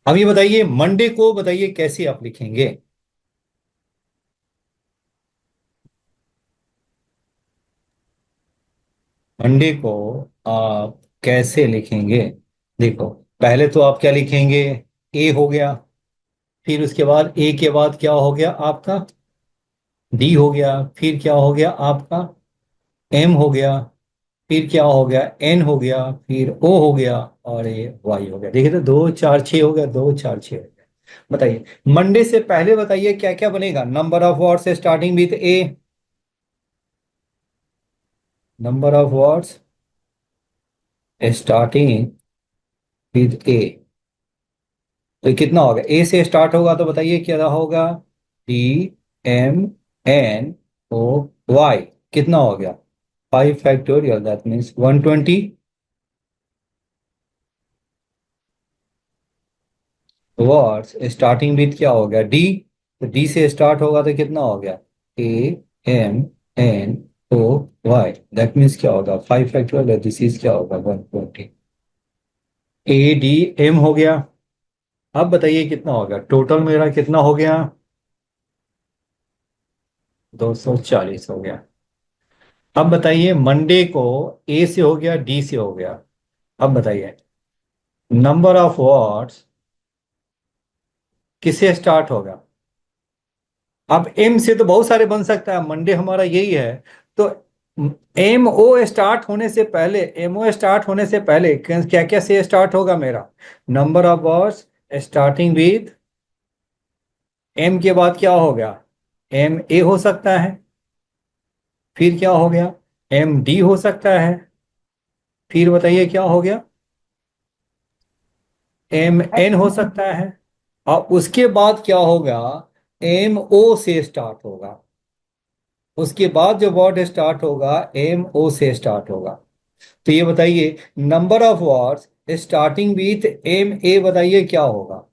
अब ये बताइए मंडे को बताइए कैसे आप लिखेंगे। मंडे को आप कैसे लिखेंगे। देखो, पहले तो आप क्या लिखेंगे, ए हो गया। फिर उसके बाद ए के बाद क्या हो गया आपका, डी हो गया। फिर क्या हो गया आपका, एम हो गया। फिर क्या हो गया, एन हो गया। फिर ओ हो गया। और ये वाई हो गया। देखिए तो दो चार छः हो गया, दो चार छः हो गया। बताइए मंडे से पहले बताइए क्या क्या बनेगा। Number of words starting with A, number of words starting with A. तो ये कितना होगा, ए से स्टार्ट होगा तो बताइए क्या होगा, D M N O Y. कितना हो गया, 5 factorial, that means 120। Words starting with क्या हो गया, डी। तो डी से स्टार्ट होगा तो कितना हो गया, A M N O Y. That means क्या होगा, 5 फैक्टोरियल, दिस इज क्या होगा 120। ए डी एम हो गया। अब बताइए कितना होगा, टोटल मेरा कितना हो गया, 240 हो गया। अब बताइए मंडे को ए से हो गया, डी से हो गया। अब बताइए नंबर ऑफ वर्ड्स किससे स्टार्ट होगा। अब एम से तो बहुत सारे बन सकता है, मंडे हमारा यही है। तो एम ओ स्टार्ट होने से पहले, एम ओ स्टार्ट होने से पहले क्या क्या से स्टार्ट होगा मेरा, number of words starting with M के बाद क्या हो गया, एम ए हो सकता है। फिर क्या हो गया, एम डी हो सकता है। फिर बताइए क्या हो गया, एम एन हो सकता है। और उसके बाद क्या होगा, एम ओ से स्टार्ट होगा। उसके बाद जो वर्ड स्टार्ट होगा एम ओ से स्टार्ट होगा। तो ये बताइए number of words starting with M A, बताइए क्या होगा।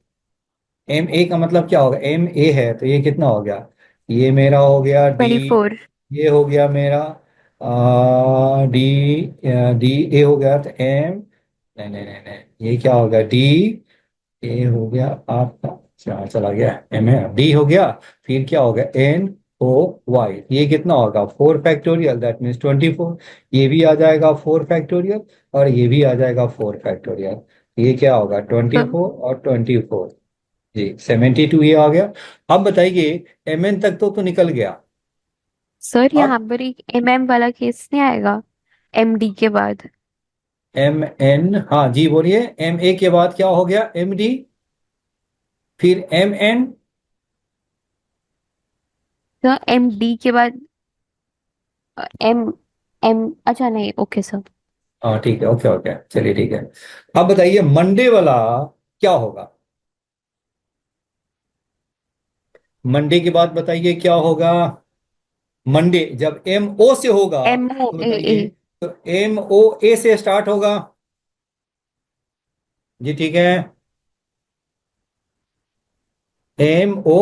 एम ए का मतलब क्या होगा, एम ए है तो ये कितना हो गया, ये मेरा हो गया डी। 24। ये हो गया मेरा डी, डी ए हो गया तो एम, नहीं नहीं नहीं नहीं, ये क्या होगा डी ए हो गया आपका, चार चला गया, एम है डी हो गया। फिर क्या होगा एन ओ वाई, ये कितना होगा 4 फैक्टोरियल, दैट मीन्स 24। ये भी आ जाएगा 4 फैक्टोरियल और ये भी आ जाएगा 4 फैक्टोरियल। ये क्या होगा तो 24 और 24, जी 72 ये आ गया। अब बताइए एम एन तक तो निकल गया। सर अब यहाँ पर एक वाला केस नहीं आएगा एमडी के बाद। एम एन, हाँ जी बोलिए, एम ए के बाद क्या हो गया, एम डी। फिर एम एन। तो एमडी के बाद एम एम अच्छा नहीं, ओके सर। हाँ ठीक है, ओके ओके, चलिए ठीक है। अब बताइए मंडे वाला क्या होगा। मंडे के बाद बताइए क्या होगा, मंडे जब एम ओ से होगा एम ओ तो ए ए। बताइए, तो एम ओ ए से स्टार्ट होगा, जी ठीक है। एम ओ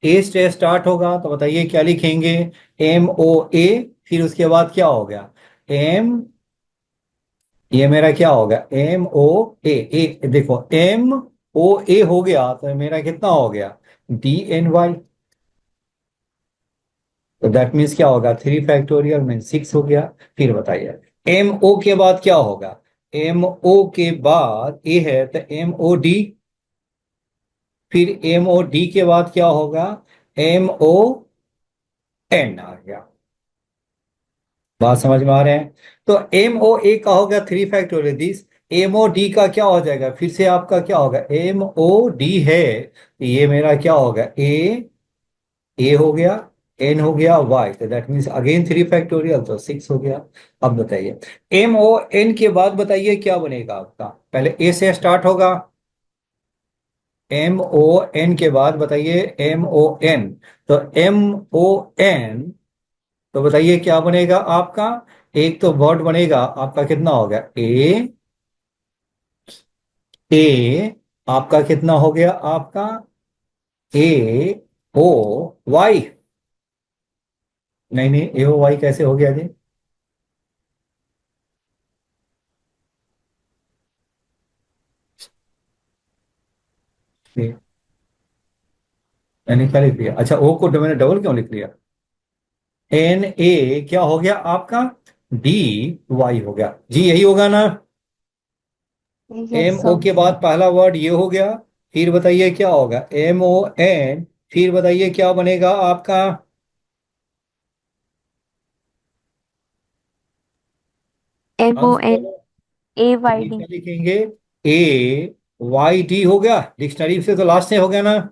ए से स्टार्ट होगा तो बताइए क्या लिखेंगे, एम ओ ए। फिर उसके बाद क्या हो गया, एम, ये मेरा क्या होगा एम ओ ए, ए देखो एम ओ ए हो गया तो मेरा कितना हो गया, डी एन वाई। तो दैट मीन्स क्या होगा, 3 फैक्टोरियल मीन 6 हो गया। फिर बताइए एम ओ के बाद क्या होगा, एम ओ के बाद ए है तो एम ओ डी। फिर एम ओ डी के बाद क्या होगा, एम ओ एन आ गया। बात समझ में आ रहे हैं। तो एम ओ ए का होगा 3 factorial this. M O D का क्या हो जाएगा, फिर से आपका क्या होगा, एम ओ डी है तो ये मेरा क्या होगा, ए हो गया, एन हो गया, वाई, तो दैट मीन्स अगेन 3 फैक्टोरियल तो 6 हो गया। अब बताइए एम ओ एन के बाद बताइए क्या बनेगा आपका, पहले ए से स्टार्ट होगा, एम ओ एन के बाद बताइए एम ओ एन। तो एम ओ एन, तो बताइए क्या बनेगा आपका, एक तो वर्ड बनेगा आपका कितना होगा, ए आपका कितना हो गया आपका, ए ओ वाई, नहीं नहीं ए ओ वाई कैसे हो गया जी, मैंने क्या लिख लिया? अच्छा, ओ को मैंने डबल क्यों लिख लिया? एन ए क्या हो गया आपका? डी वाई हो गया जी, यही होगा ना? Yes M O sir. के बाद पहला वर्ड ये हो गया, फिर बताइए क्या होगा? एम ओ एन, फिर बताइए क्या बनेगा आपका? MO आंसर N बोलो। A Y ये D। क्या लिखेंगे? ए वाई डी हो गया, डिक्शनरी से तो लास्ट में हो गया ना?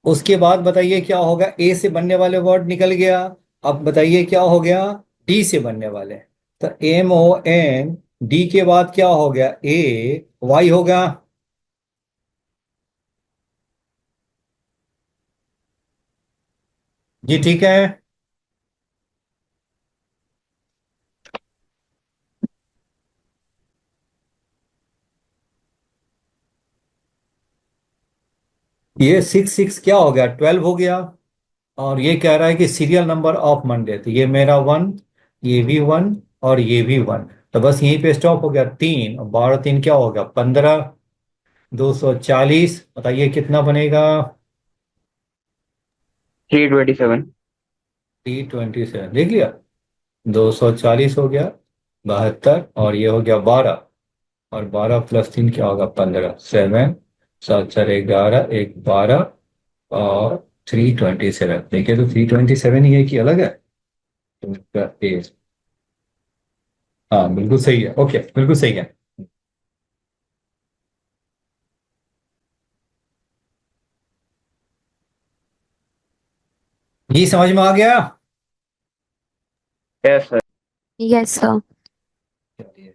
उसके बाद बताइए क्या होगा? ए से बनने वाले वर्ड निकल गया। अब बताइए क्या हो गया? डी से बनने वाले। तो एम ओ एन, डी के बाद क्या हो गया? ए वाई हो गया। जी ठीक है। ये सिक्स सिक्स क्या हो गया? 12 हो गया। और ये कह रहा है कि सीरियल नंबर ऑफ मंडे, तो ये मेरा वन, ये भी वन, और ये भी वन। तो बस यहीं पे स्टॉप हो गया। तीन और बारह, तीन क्या होगा? 15। 240, बताइए कितना बनेगा? 327। 327 देख लिया। 240 हो गया, 72, और ये हो गया 12। और 12 प्लस 3 क्या होगा? 15। 7, 7 4 11, एक 12, और 327। देखिए तो 327 ही है कि अलग है? तो इसका A, हाँ बिल्कुल सही है, ओके बिल्कुल सही है। ये समझ में आ गया? Yes sir. Yes sir. चलिए,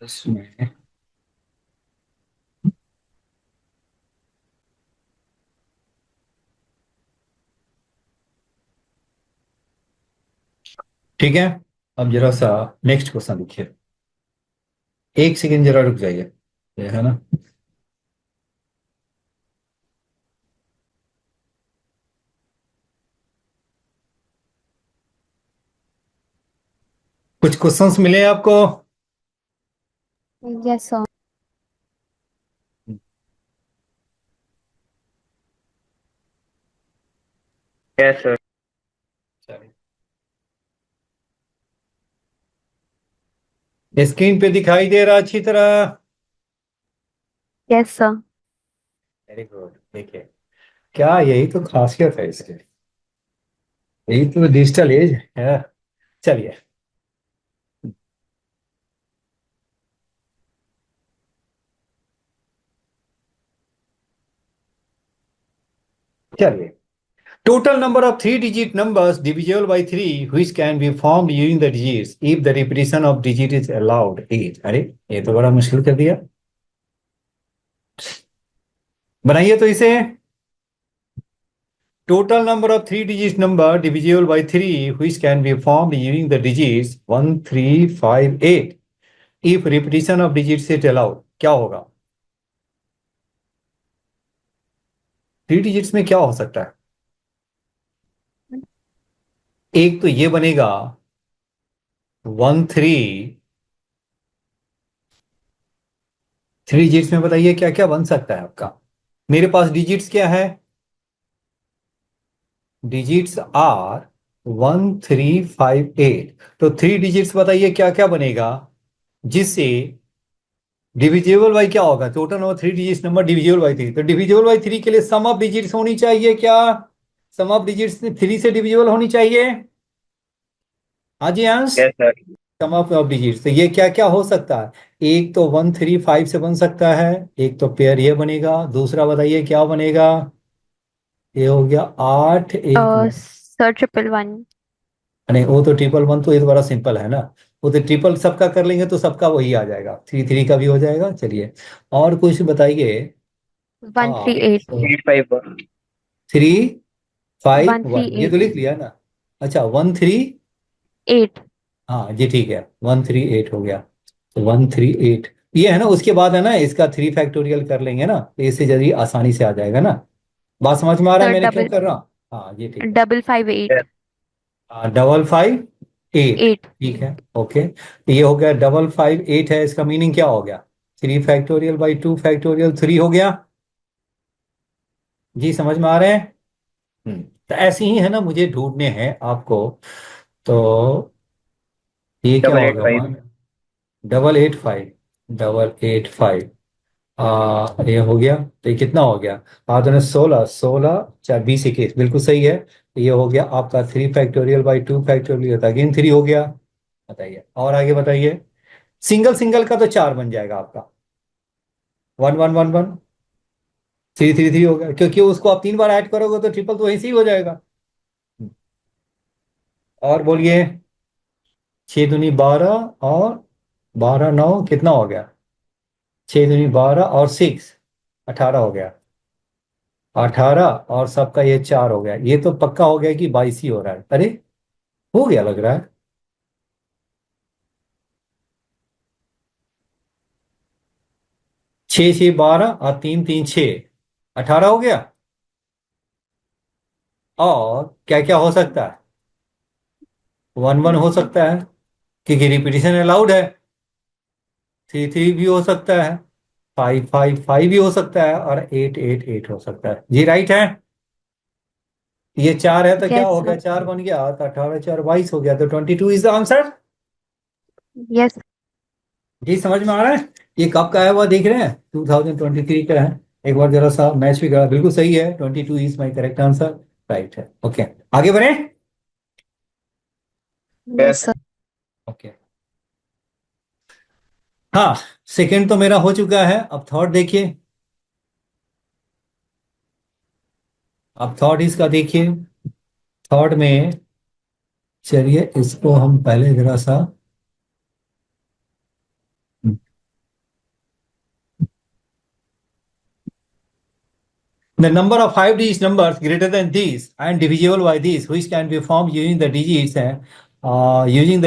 इसमें ठीक है। अब जरा सा नेक्स्ट क्वेश्चन लिखिए। एक सेकेंड जरा रुक जाइए, ये है ना? कुछ क्वेश्चंस मिले आपको? Yes sir. Yes sir. Screen पे दिखाई दे रहा अच्छी तरह? Yes sir. Very good. देखिए, क्या यही तो खासियत है इसकी, यही तो डिजिटल एज है। चलिए, चलिए। Total number of three-digit numbers divisible by three, which can be formed using the digits if the repetition of digit is allowed is। अरे, ये तो बड़ा मुश्किल कर दिया। बनाइए तो इसे। Total number of three-digit number divisible by three, which can be formed using the digits 1 3 5 8 if repetition of digits is allowed, क्या होगा? थ्री डिजिट्स में क्या हो सकता है? एक तो ये बनेगा 1 3। थ्री डिजिट्स में बताइए क्या क्या बन सकता है आपका? मेरे पास डिजिट्स क्या है? Digits are 1 3 5 8। तो थ्री डिजिट्स बताइए क्या क्या बनेगा जिससे डिविजिबल बाई क्या होगा? Total number three digits number divisible by three, तो डिविजिबल बाई थ्री के लिए सम ऑफ डिजिट्स होनी चाहिए क्या? सम ऑफ डिजिट्स थ्री से डिविजिबल होनी चाहिए। हाँ जी Ansh. Yes sir. Sum of digits, तो ये क्या क्या हो सकता है? एक तो 1 3 5 से बन सकता है, एक तो पेयर ये बनेगा, दूसरा बताइए क्या बनेगा? ये हो गया 8 एक। सर 111। नहीं, वो तो ट्रिपल वन तो ये तो बड़ा सिंपल है ना। वो तो ट्रिपल सबका कर लेंगे तो सबका वही आ जाएगा, थ्री थ्री का भी हो जाएगा। चलिए, और कुछ बताइए। 138। 851। 3 5 1, ये तो 138। लिख लिया ना? अच्छा, 1 3। 8। हाँ जी ठीक है, 1 3 8 हो गया। तो 1 3 8 ये है ना, उसके बाद है ना इसका 3 फैक्टोरियल कर लेंगे ना, तो इससे जल्दी आसानी से आ जाएगा ना। बात समझ में आ रहा है सर मैंने क्यों डबल कर रहा हूँ? हाँ ये ठीक है। 558। यस। 5 5 8। 8। ठीक है, ओके। तो ये हो गया 5 5 8 है, इसका मीनिंग क्या हो गया? 3 फैक्टोरियल 3 हो गया जी, समझ में आ रहे हैं? तो ऐसे ही है ना, मुझे ढूंढने हैं आपको। तो ये क्या डबल एट होगा? फाइव 1 885 ये हो गया। तो ये कितना हो गया? तो 16 16 4 20 21, बिल्कुल सही है। तो ये हो गया आपका 3 फैक्टोरियल बाई 2 फैक्टोरियल, अगेन 3 हो गया। बताइए और आगे बताइए। सिंगल सिंगल का तो 4 बन जाएगा आपका। 1 1 1 1 3 3 3 हो गया, क्योंकि उसको आप 3 बार ऐड करोगे तो ट्रिपल तो वहीं से ही हो जाएगा। और बोलिए। 6 दूनी 12 और 12 9 कितना हो गया? 6 दूनी 12 और 6 18 हो गया। 18 और सबका ये 4 हो गया। ये तो पक्का हो गया कि 22 ही हो रहा है। अरे हो गया लग रहा है। 6 6 12 और 3 3 6 18 हो गया। और क्या क्या हो सकता है? 1 1 हो सकता है, क्योंकि रिपीटिशन अलाउड है। 3 3 भी हो सकता है। 5 5 5 भी हो सकता है, और 8 8 8 हो सकता है। जी राइट है। ये 4 है तो क्या यस हो गया? सर। 4 बन गया तो 18 4 22 हो गया, तो 22 इज द आंसर। यस। जी समझ में आ रहा है? ये कब का है, वह देख रहे हैं? 2023 का है। एक बार जरा सा मैच भी करा, बिल्कुल सही है। 22 is my correct answer. Right है। ओके, आगे बढ़े। Yes yes. सर। ओके, हाँ। सेकंड तो मेरा हो चुका है, अब थर्ड देखिए। अब थर्ड इसका देखिए। थर्ड में चलिए इसको हम पहले जरा सा। The number of 5 digit numbers greater than these and divisible by these, which can be formed using the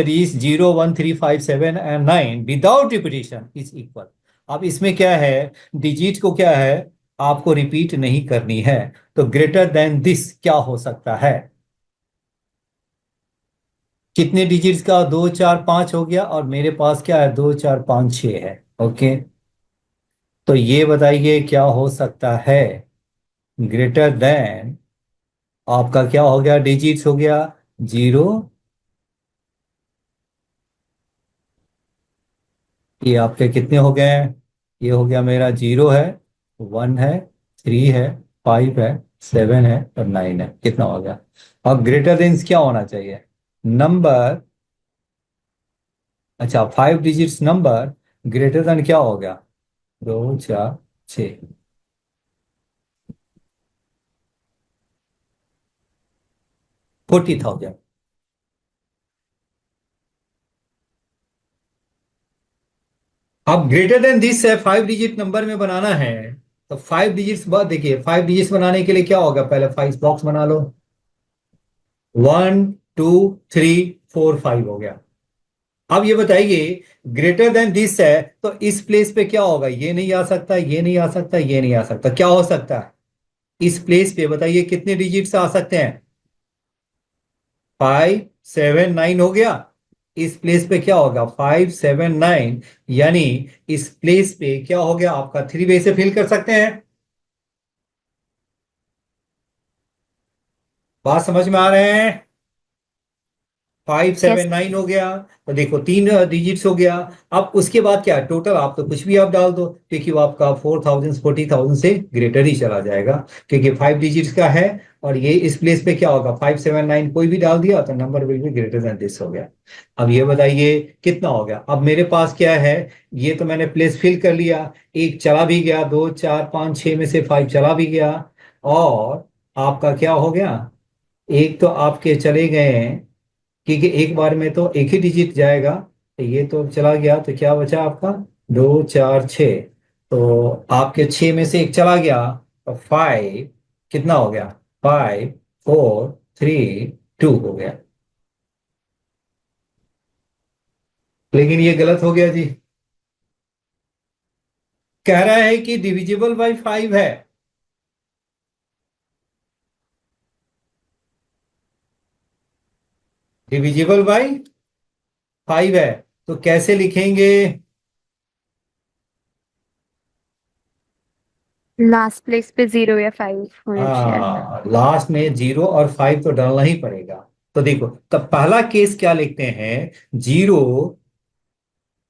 digits zero 1 3 5 7 and 9 without repetition is equal. अब इसमें क्या है? डिजिट को क्या है, आपको रिपीट नहीं करनी है। तो ग्रेटर देन दिस क्या हो सकता है? कितने डिजिट्स का? 2 4 5 हो गया, और मेरे पास क्या है? 2 4 5 6 है। ओके, तो ये बताइए क्या हो सकता है? ग्रेटर देन आपका क्या हो गया? डिजिट्स हो गया 0, ये आपके कितने हो गए? ये हो गया मेरा 0 है, 1 है, 3 है, 5 है, 7 है और 9 है। कितना हो गया? अब ग्रेटर देन क्या होना चाहिए? नंबर, अच्छा 5 डिजिट्स नंबर ग्रेटर देन क्या हो गया? 2 4 6, 40,000। अब ग्रेटर देन दिस है, 5 डिजिट नंबर में बनाना है। तो 5 डिजिट्स बाद देखिए, 5 डिजिट्स बनाने के लिए क्या होगा? पहले 5 बॉक्स बना लो। 1 2 3 4 5 हो गया। अब ये बताइए, ग्रेटर देन दिस है तो इस प्लेस पे क्या होगा? ये नहीं आ सकता, ये नहीं आ सकता, ये नहीं आ सकता। क्या हो सकता है इस प्लेस पे? बताइए कितने डिजिट्स आ सकते हैं? 5 7 9 हो गया। इस प्लेस पे क्या होगा? 5 7 9, यानी इस प्लेस पे क्या हो गया आपका? 3 वे से फिल कर सकते हैं। बात समझ में आ रहे हैं? Five yes. सेवन नाइन हो गया। तो देखो 3 डिजिट्स हो गया। अब उसके बाद क्या है? टोटल आप तो कुछ भी आप डाल दो, क्योंकि वो आपका 4000 से ग्रेटर ही चला जाएगा, क्योंकि 5 डिजिट्स का है। और ये इस प्लेस पे क्या होगा? 5 7 9 कोई भी डाल दिया तो number will be greater than this हो गया। अब ये बताइए कितना हो गया? अब मेरे पास क्या है? ये तो मैंने प्लेस फिल कर लिया। एक चला भी गया, 2 4 5 6 में से 5 चला भी गया। और आपका क्या हो गया? एक तो आपके चले गए हैं, क्योंकि एक बार में तो एक ही डिजिट जाएगा। तो ये तो चला गया, तो क्या बचा आपका? 2 4 6। तो आपके 6 में से एक चला गया, तो 5 कितना हो गया? 5 4 3 2 हो गया। लेकिन ये गलत हो गया जी। कह रहा है कि डिविजिबल बाई 5 है। डिविजिबल बाई 5 है, तो कैसे लिखेंगे? लास्ट प्लेस पे 0 या 5 होना चाहिए। हाँ, लास्ट में 0 और 5 तो डालना ही पड़ेगा। तो देखो, तब पहला केस क्या लिखते हैं, 0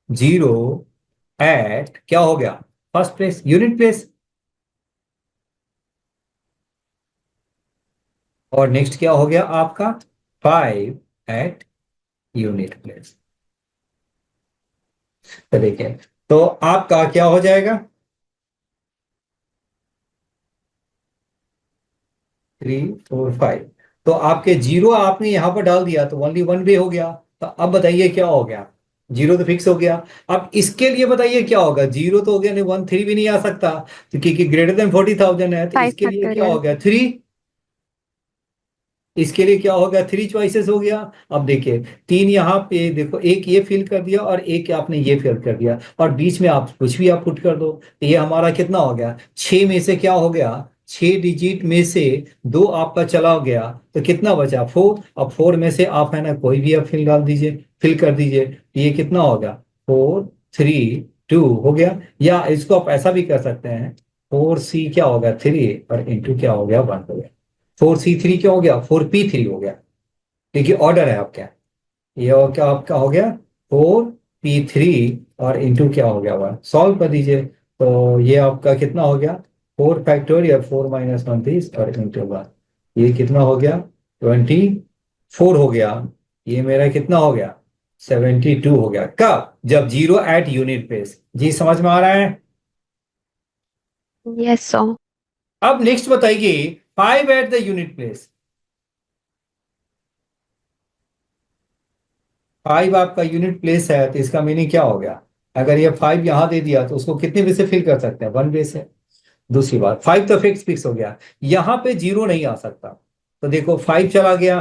0 एट क्या हो गया, फर्स्ट प्लेस यूनिट प्लेस, और नेक्स्ट क्या हो गया आपका, 5 एट यूनिट प्लेस। तो देखिए, तो आपका क्या हो जाएगा, 3 4 5। तो आपके 0 आपने यहां पर डाल दिया तो ओनली वन वे हो गया। तो अब बताइए क्या हो गया, 0 तो फिक्स हो गया। अब इसके लिए बताइए क्या होगा, 0 तो हो गया नहीं, 1 3 भी नहीं आ सकता, तो क्योंकि ग्रेटर देन 40,000 है, तो 5 इसके लिए क्या हो फैक्टोरियल। गया, 3। इसके लिए क्या हो गया, 3 चॉइसेस हो गया। अब देखिए, 3 यहाँ पे देखो, एक ये फिल कर दिया और एक आपने ये फिल कर दिया, और बीच में आप कुछ भी आप पुट कर दो, तो ये हमारा कितना हो गया, 6 में से क्या हो गया, 6 डिजिट में से 2 आपका चला गया, तो कितना बचा, 4। अब 4 में से आप है ना कोई भी आप फिल डाल दीजिए, फिल कर दीजिए, तो ये कितना हो गया, 4 3 2 हो गया। या इसको आप ऐसा भी कर सकते हैं, 4C क्या हो गया, 3, और इंटू क्या हो गया, 1 हो गया। 4C3 क्या हो गया, 4P3 हो गया। देखिए ऑर्डर है आपका, ये और क्या आपका हो गया, 4P3, और इंटू क्या हो गया, 1। सॉल्व कर दीजिए, तो ये आपका कितना हो गया, 4 फैक्टोरियल, 4 - 1 और इंटू 1, ये कितना हो गया, 24 हो गया। ये मेरा कितना हो गया, 72 हो गया। कब, जब 0 एट यूनिट प्लेस। जी समझ में आ रहा है। Yes sir. अब नेक्स्ट बताइए, 5 एट द यूनिट प्लेस। 5 आपका यूनिट प्लेस है, तो इसका मीनिंग क्या हो गया, अगर ये 5 यहां दे दिया तो उसको कितने वे से फिल कर सकते हैं, 1 वे से। दूसरी बात, 5 तो फिक्स फिक्स हो गया, यहां पे 0 नहीं आ सकता, तो देखो 5 चला गया,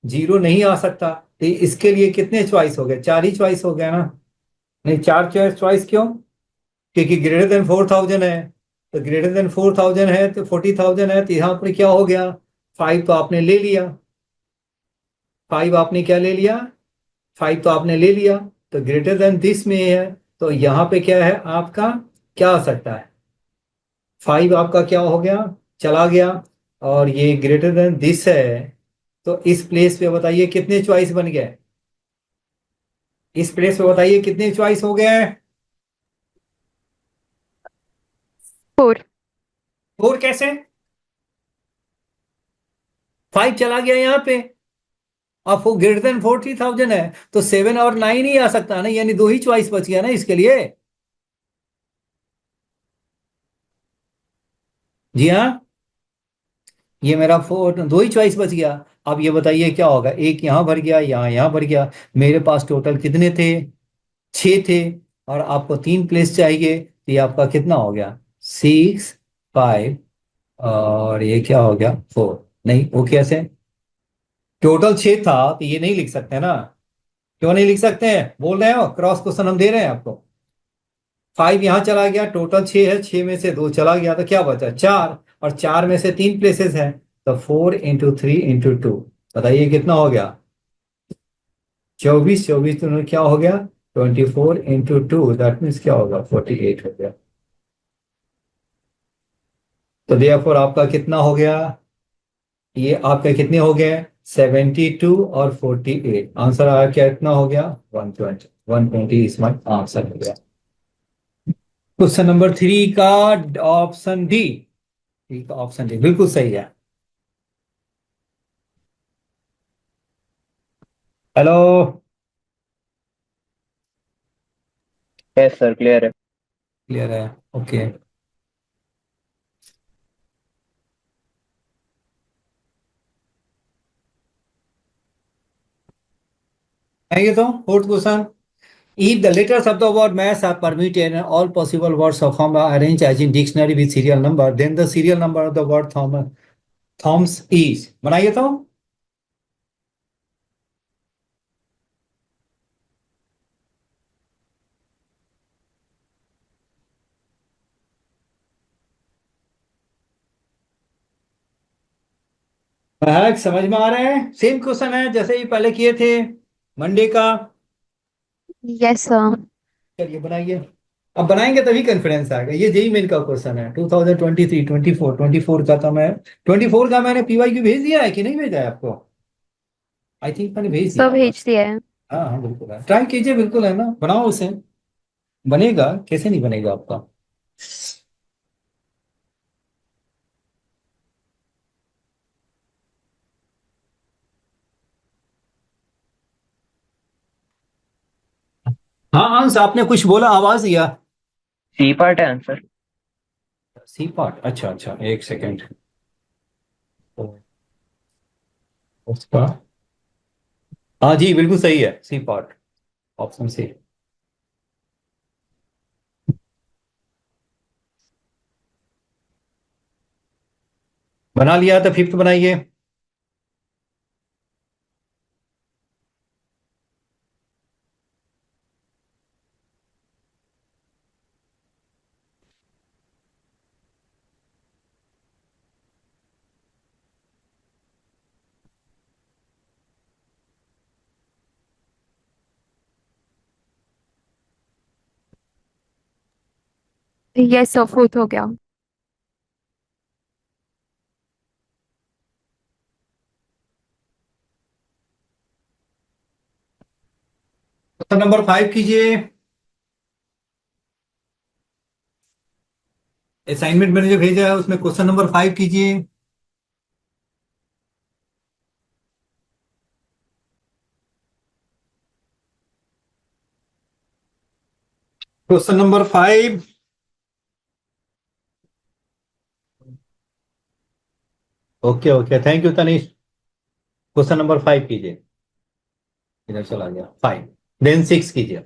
0 नहीं आ सकता, तो इसके लिए कितने चॉइस हो गए, 4 ही चॉइस हो गया ना। नहीं, 4 चॉइस क्यों, क्योंकि ग्रेटर देन 4,000 है, तो ग्रेटर देन 4,000 है तो 40,000 है, तो यहां पर क्या हो गया, 5 तो आपने ले लिया, 5 आपने क्या ले लिया, 5 तो आपने ले लिया, तो ग्रेटर देन दिस में है, तो यहां पे क्या है आपका, क्या आ सकता है, 5 आपका क्या हो गया, चला गया, और ये ग्रेटर देन दिस है, तो इस प्लेस पे बताइए कितने चॉइस बन गए, इस प्लेस पे बताइए कितने चॉइस हो गए, 4। 4 कैसे, 5 चला गया यहाँ पे, अब वो ग्रेटर देन 40,000 है, तो 7 और 9 ही आ सकता ना, यानी 2 ही चॉइस बच गया ना इसके लिए। जी हाँ, ये मेरा 4, 2 ही चॉइस बच गया। अब ये बताइए क्या होगा, एक यहां भर गया, यहां भर गया, मेरे पास टोटल कितने थे, 6 थे, और आपको 3 प्लेस चाहिए, तो ये आपका कितना हो गया, 6 5, और ये क्या हो गया, 4। नहीं, वो कैसे, टोटल 6 था, तो ये नहीं लिख सकते ना, क्यों नहीं लिख सकते हैं, बोल रहे हो, क्रॉस क्वेश्चन हम दे रहे हैं आपको। 5 यहां चला गया, टोटल 6 है, 6 में से 2 चला गया, तो क्या बचा, 4, और 4 में से 3 प्लेसेस हैं, तो 4 × 3 × 2, बताइए कितना हो गया, 24, 24 तो क्या हो गया, 24 × 2, दैट मीन्स क्या होगा, 48 हो गया। तो देयरफॉर आपका कितना हो गया, ये आपके कितने हो गए, 72 और 48, आंसर आया क्या, इतना हो गया, 120, 120 इसमें आंसर हो गया। क्वेश्चन नंबर 3 का ऑप्शन डी, ठीक है, ऑप्शन डी बिल्कुल सही है। हेलो, यस सर, क्लियर है। क्लियर है, ओके। आइए तो fourth question, if the letters of the word mass are permitted and all possible words of form are arranged as in dictionary with serial number, then the serial number of the word Thomas is, बनाइए तो। समझ में आ रहे हैं, same question है जैसे ही पहले किए थे मंडे का। Yes sir. चलिए बनाइए। अब बनाएंगे तभी कॉन्फिडेंस आएगा। ये जेई मेन का क्वेश्चन है 2023 24 24 का। तो मैं 24 का मैंने पीवाईक्यू भेज दिया है कि नहीं भेजा है आपको? आई थिंक मैंने भेज दिया सब होगा। भेज दिया है। हाँ हाँ बिल्कुल है, ट्राई कीजिए, बिल्कुल है ना, बनाओ उसे। बनेगा, कैसे नहीं बनेगा आपका। हाँ अंश, आपने कुछ बोला, आवाज दिया। सी पार्ट है आंसर। सी पार्ट, अच्छा अच्छा, एक सेकेंड। उसका, हाँ जी बिल्कुल सही है, सी पार्ट, ऑप्शन सी। बना लिया तो फिफ्थ बनाइए। यस सर, फोर्थ हो गया। क्वेश्चन नंबर 5 कीजिए। असाइनमेंट मैंने जो भेजा है उसमें क्वेश्चन नंबर 5 कीजिए। Question number 5। Okay okay, thank you Tanish. Question number 5 कीजिए। इधर चला गया 5, देन 6 कीजिए।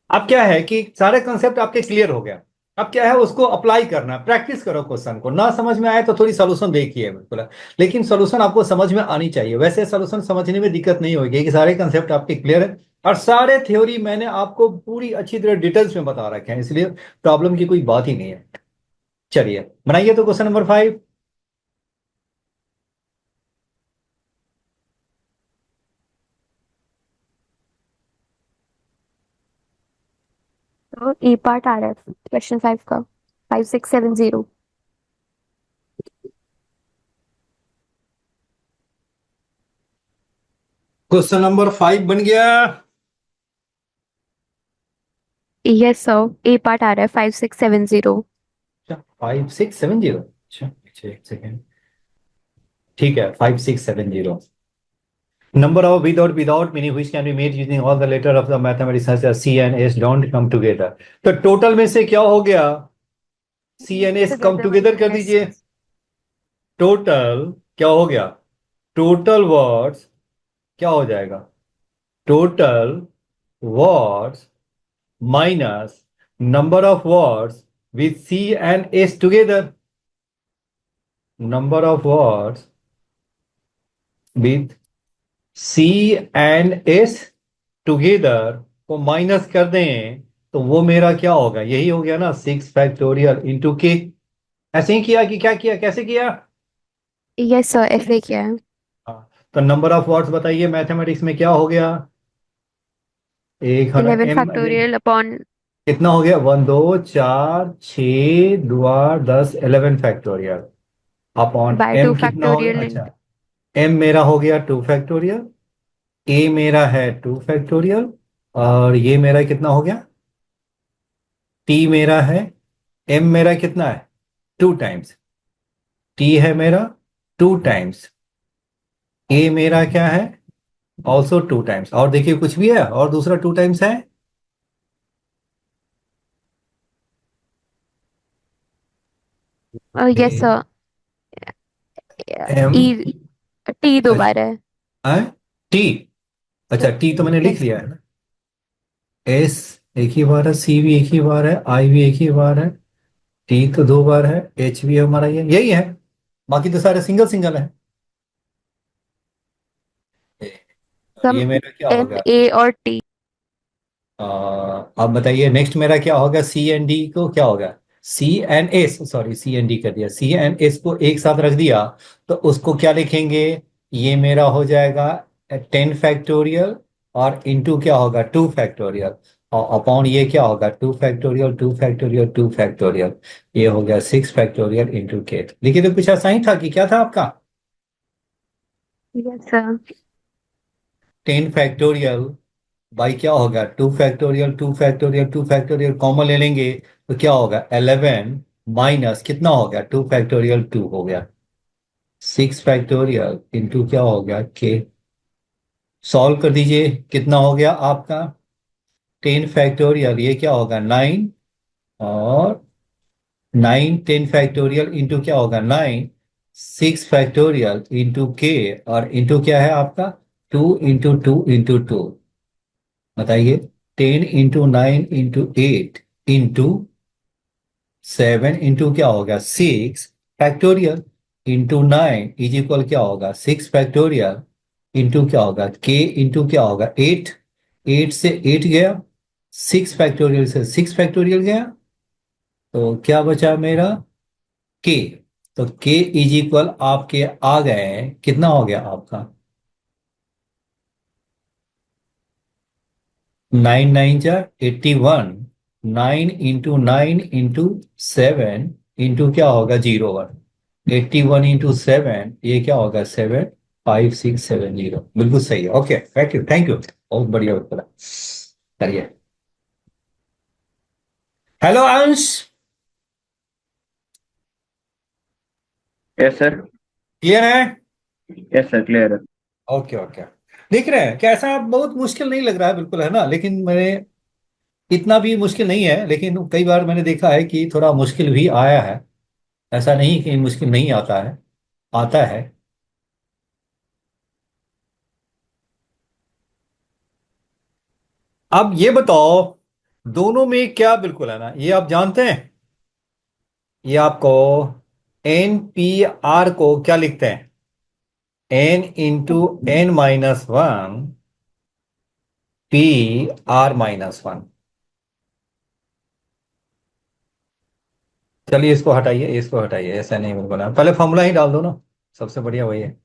अब क्या है कि सारे कंसेप्ट आपके क्लियर हो गया। अब क्या है, उसको अप्लाई करना, प्रैक्टिस करो। क्वेश्चन को ना समझ में आए तो थोड़ी सॉल्यूशन देखिए, बिल्कुल। लेकिन सॉल्यूशन आपको समझ में आनी चाहिए। वैसे सॉल्यूशन समझने में दिक्कत नहीं होगी कि सारे कंसेप्ट आपके क्लियर है, और सारे थ्योरी मैंने आपको पूरी अच्छी तरह डिटेल्स में बता रखे हैं, इसलिए प्रॉब्लम की कोई बात ही नहीं है। चलिए बनाइए तो क्वेश्चन नंबर 5। तो ए पार्ट आ रहा है क्वेश्चन 5 का, 5670। क्वेश्चन नंबर 5 बन गया। यस सर, ए पार्ट आ रहा है 5670। अच्छा 5670, अच्छा अच्छा, एक सेकेंड। ठीक है, 5670। Number of without meaning which can be made using all the letter of the mathematics such as C and S don't come together। तो टोटल में से क्या हो गया, C and S come together कर दीजिए। टोटल क्या हो गया, टोटल वर्ड्स क्या हो जाएगा, total words minus number of words with C and S together. Number of words with C and S together को माइनस कर दें तो वो मेरा क्या होगा, यही हो गया ना, 6 फैक्टोरियल इंटू के। ऐसे ही किया कि क्या किया, कैसे किया? यस सर, ऐसे क्या है। हाँ, तो नंबर ऑफ वर्ड्स बताइए मैथमेटिक्स में क्या हो गया, एक 11 एम फैक्टोरियल अपॉन कितना हो गया, 1 2 4 6 द्वार 10 11 factorial upon by two M कितना हो गया, फैक्टोरियल। अच्छा एम मेरा हो गया 2 फैक्टोरियल, ए मेरा है 2 फैक्टोरियल, और ये मेरा कितना हो गया, टी मेरा है, एम मेरा कितना है 2 टाइम्स, टी है मेरा 2 टाइम्स, ए मेरा क्या है ऑल्सो 2 टाइम्स, और देखिए कुछ भी है और दूसरा 2 टाइम्स है। Yes sir, M, E T दो बार है। टी, अच्छा टी तो मैंने लिख यस। लिया है ना। एस एक ही बार है, सी भी एक ही बार है, आई भी एक ही बार है, टी तो 2 बार है, एच भी हमारा ये यही है, बाकी तो सारे सिंगल सिंगल है। सम ये मेरा क्या एम होगा, ए और टी। अब बताइए नेक्स्ट मेरा क्या होगा, सी एंड डी को क्या होगा, C and S, sorry C and D कर दिया, सी एंड एस को एक साथ रख दिया तो उसको क्या लिखेंगे, ये मेरा हो जाएगा 10 फैक्टोरियल और इंटू क्या होगा 2 फैक्टोरियल, और अपॉन ये क्या होगा 2 फैक्टोरियल 2 फैक्टोरियल 2 फैक्टोरियल, ये हो गया 6 फैक्टोरियल इंटू के। देखिए तो कुछ ऐसा ही था कि क्या था आपका यस सर। 10 फैक्टोरियल बाई क्या होगा 2 फैक्टोरियल 2 फैक्टोरियल 2 फैक्टोरियल, कॉमन ले लेंगे तो क्या होगा 11 माइनस कितना हो गया 2 फैक्टोरियल 2 हो गया 6 फैक्टोरियल इंटू क्या हो गया के। सॉल्व कर दीजिए, कितना हो गया आपका 10 फैक्टोरियल, ये क्या होगा 9, और 9 10 फैक्टोरियल इंटू क्या होगा 9, 6 फैक्टोरियल इंटू के, और इंटू क्या है आपका 2 इंटू 2 इंटू 2, बताइए 10 इंटू 9 इंटू 8 इंटू 7 इंटू क्या होगा 6 फैक्टोरियल इंटू 9 इज इक्वल क्या होगा 6 फैक्टोरियल इंटू क्या होगा के इंटू क्या होगा 8, 8 से 8 गया, 6 फैक्टोरियल से 6 फैक्टोरियल गया, तो क्या बचा मेरा के। तो के इज इक्वल आपके आ गए कितना हो गया आपका 9 9 जा 81, 9 इंटू 9 इंटू 7 इंटू क्या होगा 01, 81 इंटू 7 ये क्या होगा 75670, बिल्कुल सही है। Okay thank you thank you, बहुत बढ़िया उत्तर है। करिए। हेलो अंश, यस सर। क्लियर है? यस सर, क्लियर है। ओके ओके, देख रहे हैं कैसा बहुत मुश्किल नहीं लग रहा है, बिल्कुल है ना, लेकिन मैंने इतना भी मुश्किल नहीं है, लेकिन कई बार मैंने देखा है कि थोड़ा मुश्किल भी आया है, ऐसा नहीं कि मुश्किल नहीं आता है, आता है। अब ये बताओ दोनों में क्या बिल्कुल है ना, ये आप जानते हैं, ये आपको एन पी आर को क्या लिखते हैं N into N minus one P R minus one. चलिए इसको हटाइए, इसको हटाइए, ऐसा नहीं बिल्कुल है, पहले फॉर्मूला ही डाल दो ना, सबसे बढ़िया वही है।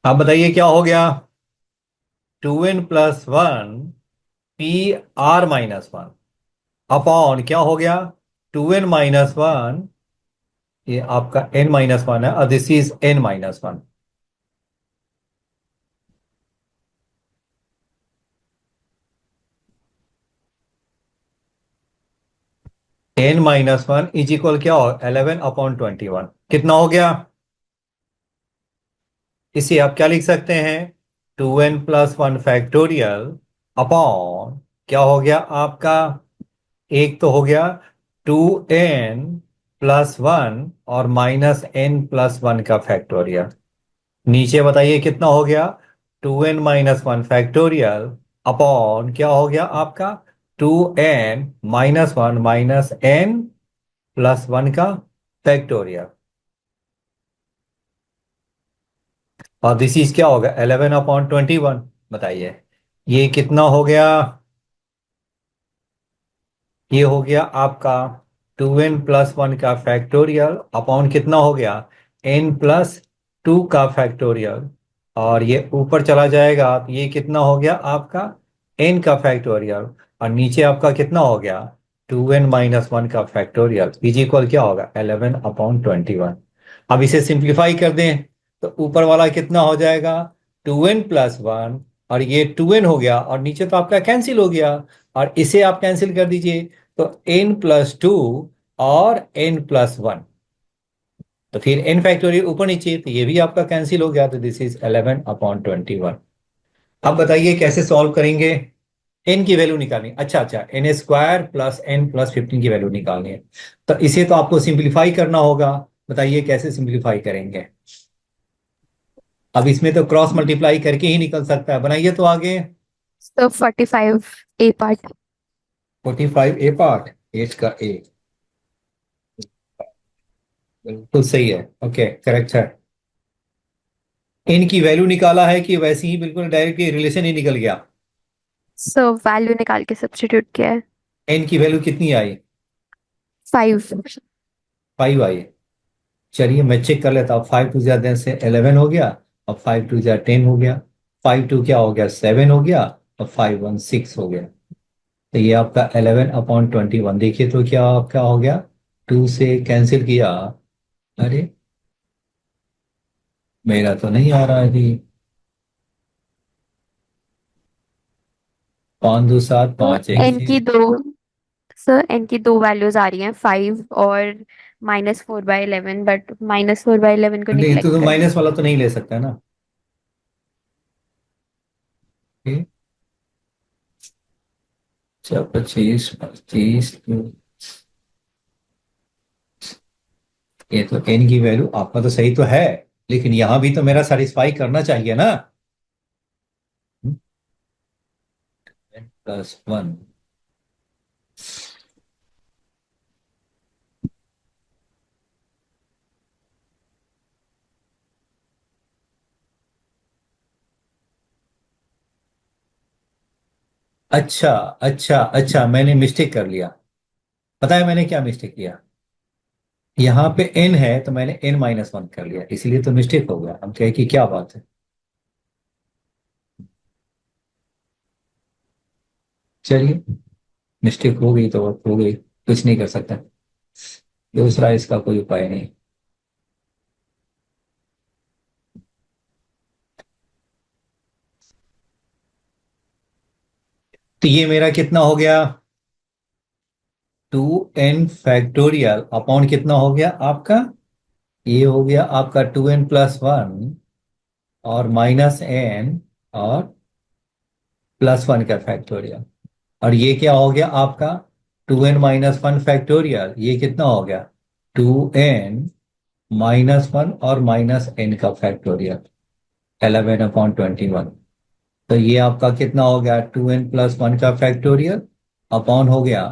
आप बताइए क्या हो गया 2n+1 P R minus one upon क्या हो गया 2n-1, ये आपका n-1 है और this is n-1। n-1 is equal क्या हो 11/21, कितना हो गया, इसे आप क्या लिख सकते हैं 2n+1 फैक्टोरियल अपॉन क्या हो गया आपका, एक तो हो गया 2n+1 और -n+1 का फैक्टोरियल, नीचे बताइए कितना हो गया 2n-1 फैक्टोरियल अपॉन क्या हो गया आपका 2n-1 -n+1 का फैक्टोरियल, और दिस इज क्या होगा 11/21, बताइए ये कितना हो गया, ये हो गया आपका 2n+1 का फैक्टोरियल अपॉन कितना हो गया n+2 का फैक्टोरियल, और ये ऊपर चला जाएगा तो ये कितना हो गया आपका n का फैक्टोरियल, और नीचे आपका कितना हो गया 2n-1 का फैक्टोरियल इज इक्वल क्या होगा 11/21। अब इसे सिंप्लीफाई कर दें तो ऊपर वाला कितना हो जाएगा 2n+1, और ये 2n हो गया और नीचे तो आपका कैंसिल हो गया, और इसे आप कैंसिल कर दीजिए तो n+2 और n+1, तो फिर n फैक्टोरियल ऊपर नीचे तो ये भी आपका कैंसिल हो गया, तो दिस इज 11/21। अब बताइए कैसे सॉल्व करेंगे, n की वैल्यू निकालनी, अच्छा अच्छा n² प्लस n+15 की वैल्यू निकालनी है, तो इसे तो आपको सिंप्लीफाई करना होगा, बताइए कैसे सिंप्लीफाई करेंगे। अब इसमें तो क्रॉस मल्टीप्लाई करके ही निकल सकता है, बनाइए तो आगे। So 45 A part. 45 A part, eight का ए, बिल्कुल सही है, ओके करेक्ट है। इन की वैल्यू निकाला है कि वैसे ही बिल्कुल डायरेक्ट रिलेशन ही निकल गया, So वैल्यू निकाल के सब्स्टिट्यूट किया है एन की वैल्यू कितनी आई 5। 5 आई, चलिए मैं चेक कर लेता हूँ, 5 टू ज्यादा से 11 हो गया, अब 5 2 जा 10 हो गया, 5 2 क्या हो गया 7 हो गया, अब 5 1 6 हो गया। तो ये आपका 11/21, देखिए तो क्या आपका हो गया, 2 से कैंसिल किया। अरे मेरा तो नहीं आ रहा है जी। 5 2 7 तो 5 1 एन की 6। दो सर एन की दो वैल्यूज आ रही हैं, 5 और -4/11, बट -4/11 को नहीं निग्लेक्ट तो कर माइनस दीजिए। वाला तो नहीं ले सकता ना। ये 25 25, ये तो एन की वैल्यू आपका तो सही तो है, लेकिन यहां भी तो मेरा सेटिस्फाई करना चाहिए ना। +1। अच्छा अच्छा अच्छा, मैंने मिस्टेक कर लिया। पता है मैंने क्या मिस्टेक किया, यहाँ पे n है तो मैंने n-1 कर लिया, इसलिए तो मिस्टेक हो गया। हम कहे कि क्या बात है। चलिए, मिस्टेक हो गई तो हो गई, कुछ नहीं कर सकता, दूसरा इसका कोई उपाय नहीं। तो ये मेरा कितना हो गया, 2n अपॉन कितना हो गया आपका, ये हो गया आपका 2n+1 और -n और +1 का फैक्टोरियल। और ये क्या हो गया आपका, 2n-1 फैक्टोरियल, ये कितना हो गया, 2n-1 और -n का फैक्टोरियल, 11/21। तो ये आपका कितना हो गया, 2n+1 का फैक्टोरियल अपॉन हो गया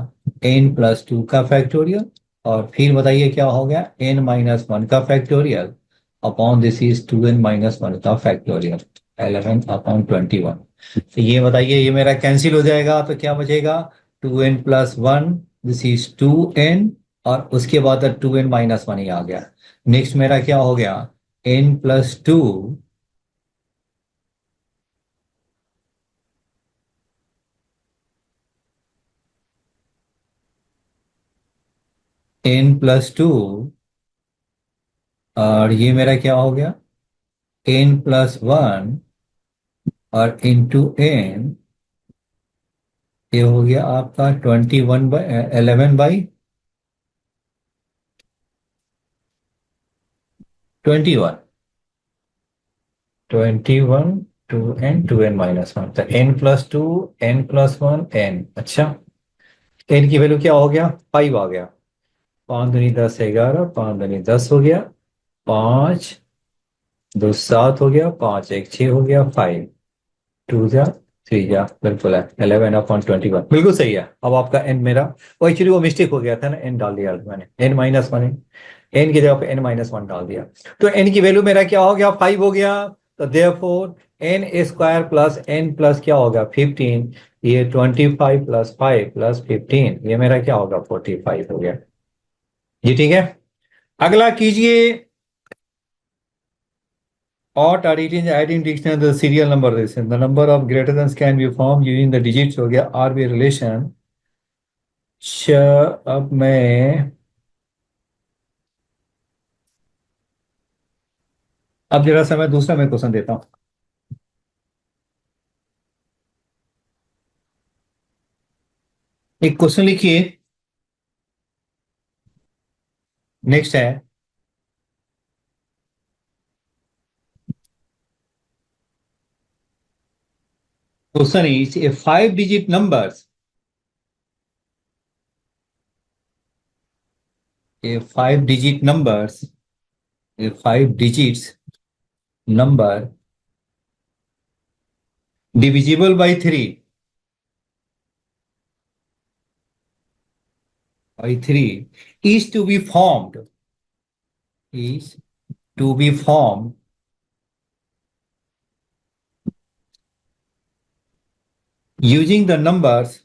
n+2 का फैक्टोरियल, और फिर बताइए क्या हो गया, n-1 का factorial upon this is 2n-1 का फैक्टोरियल, 11/21। तो ये बताइए, ये मेरा कैंसिल हो जाएगा तो क्या बचेगा, 2n+1, दिस इज 2n, और उसके बाद 2n-1 ही आ गया। नेक्स्ट मेरा क्या हो गया, n+2, n+2, और ये मेरा क्या हो गया, n+1 और इंटू n, ये हो गया आपका 11/11/21, 21 2n-1, तो n+2 n+1 n। अच्छा, n की वैल्यू क्या हो गया, 5 आ गया, 5 दूनी 10 11, 5 दूनी 10 हो गया, 5 2 7 हो गया, 5 1 6 हो गया, 5 2 जा 3 जा, बिल्कुल है 11/21, बिल्कुल सही है। अब आपका एन मेरा, वो एक्चुअली वो मिस्टेक हो गया था ना, एन डाल दिया मैंने, n-1, एन की जगह पे n-1 डाल दिया। तो एन की वैल्यू मेरा क्या हो गया, 5 हो गया। तो therefore n² plus n plus क्या होगा 15, ये 25 + 5 + 15, ये मेरा क्या होगा 45 हो गया जी। ठीक है, अगला कीजिए, Ought adding dictionary the serial number is the number of greater than can be formed using the digits, हो गया RB relation। अब मैं, अब जरा सा मैं दूसरा मैं क्वेश्चन देता हूं। एक क्वेश्चन लिखिए, नेक्स्ट है, question is a 5 digit numbers, a 5 digit numbers, a 5 digits number divisible by 3 is to be formed, is to be formed using the numbers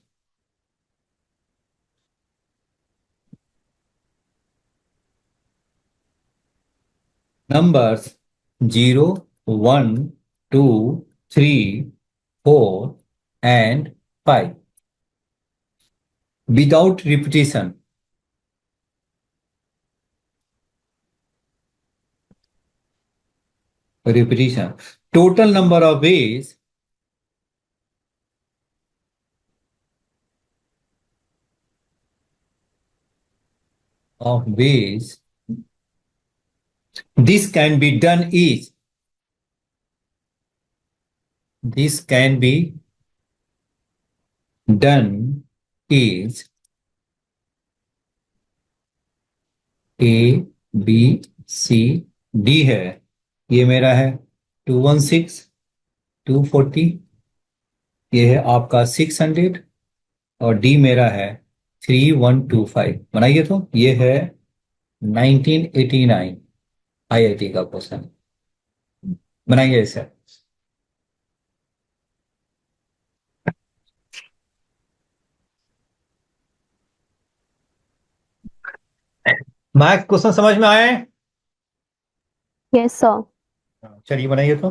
0 1 2 3 4 and 5 without repetition. Total number of ways this can be done is A B C D है, ये मेरा है 216 240, ये है आपका 600 और D मेरा है 3125। बनाइए तो ये है 1989 आईआईटी का क्वेश्चन। बनाइए इसे। मैथ क्वेश्चन समझ में आए? Yes sir. चलिए बनाइए तो।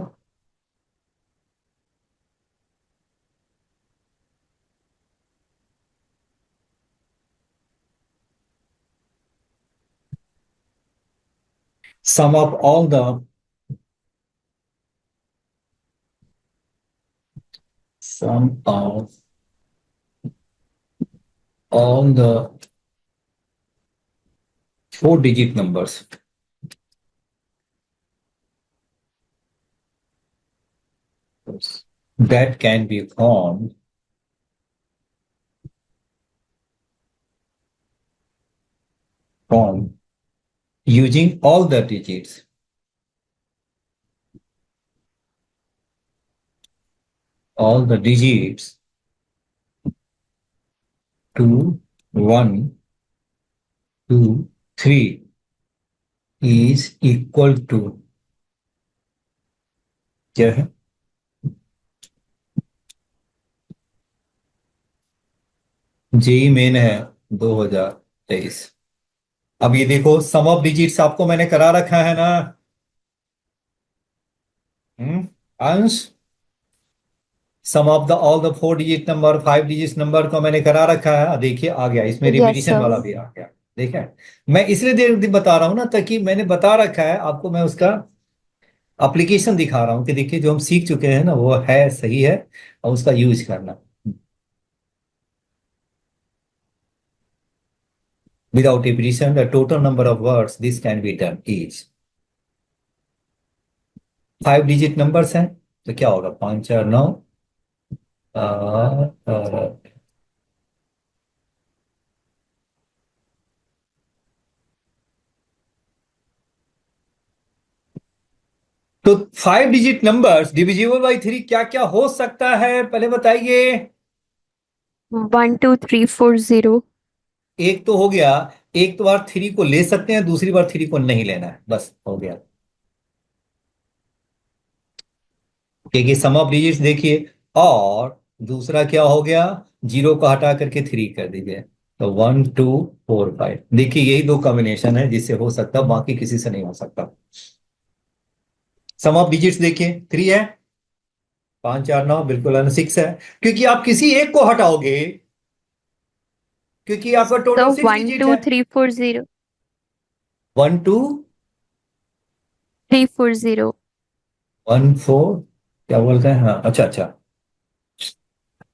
sum of all the sum of all the 4-digit numbers that can be formed using all the digits two, 1, 2, 3 is equal to क्या है? जेई मेन है 2023। अब ये देखो सम ऑफ डिजिट्स आपको मैंने करा रखा है ना अंश। Sum of the all the 4 digit number 5 digit number को मैंने करा रखा है। देखिए आ गया, इसमें यस रिपीटिशन वाला सर। भी आ गया। देखा, मैं इसलिए बता रहा हूं ना, ताकि मैंने बता रखा है आपको, मैं उसका एप्लीकेशन दिखा रहा हूं कि देखिए जो हम सीख चुके हैं ना वो है सही है, और उसका यूज करना। Without repetition, the total number of words this can be done is 5 digit numbers हैं, तो क्या होगा 5 4 9 तो 5 डिजिट नंबर्स डिविजिबल बाई 3 क्या क्या हो सकता है पहले बताइए। 12340। एक तो हो गया, एक तो बार 3 को ले सकते हैं, दूसरी बार 3 को नहीं लेना है, बस हो गया। क्योंकि सम ऑफ डिजिट्स देखिए, और दूसरा क्या हो गया, 0 को हटा करके 3 कर दीजिए, तो 1 2 4 5। देखिए यही दो कॉम्बिनेशन है जिससे हो सकता, बाकी किसी से नहीं हो सकता। सम ऑफ डिजिट्स देखिए 3 है, 5 4 9 बिल्कुल 6 है, क्योंकि आप किसी एक को हटाओगे, क्योंकि आपका तो टोटल 6 डिजिट है। 12340। 1 2 340। 1 4 क्या बोलते हैं, हाँ अच्छा अच्छा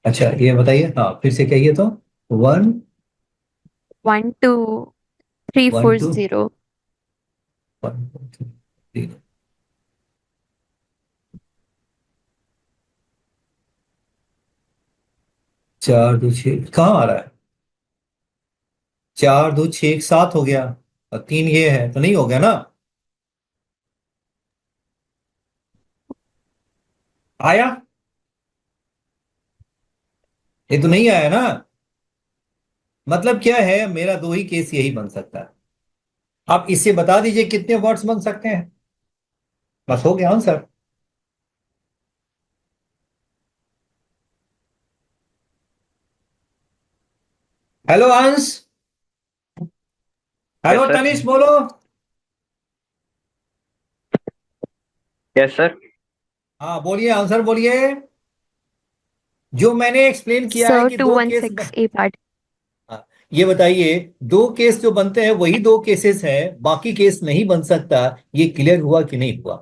अच्छा, ये बताइए, हाँ फिर से कहिए तो। 1 1 2 12340। 1 2 4 2 6 कहाँ आ रहा है? 4 2 6 7 हो गया, और 3 ये है, तो नहीं हो गया ना? आया? ये तो नहीं आया ना। मतलब क्या है, मेरा दो ही केस यही बन सकता है। आप इससे बता दीजिए कितने वर्ड्स बन सकते हैं, बस हो गया आंसर। हेलो अंश, Yes, हेलो sir. तनिष बोलो। Yes, sir. हाँ बोलिए, आंसर बोलिए। जो मैंने एक्सप्लेन किया है सर कि टू दो वन केस सिक्स ए पार्ट। हाँ, ये बताइए, दो केस जो बनते हैं वही दो केसेस हैं, बाकी केस नहीं बन सकता। ये क्लियर हुआ कि नहीं हुआ?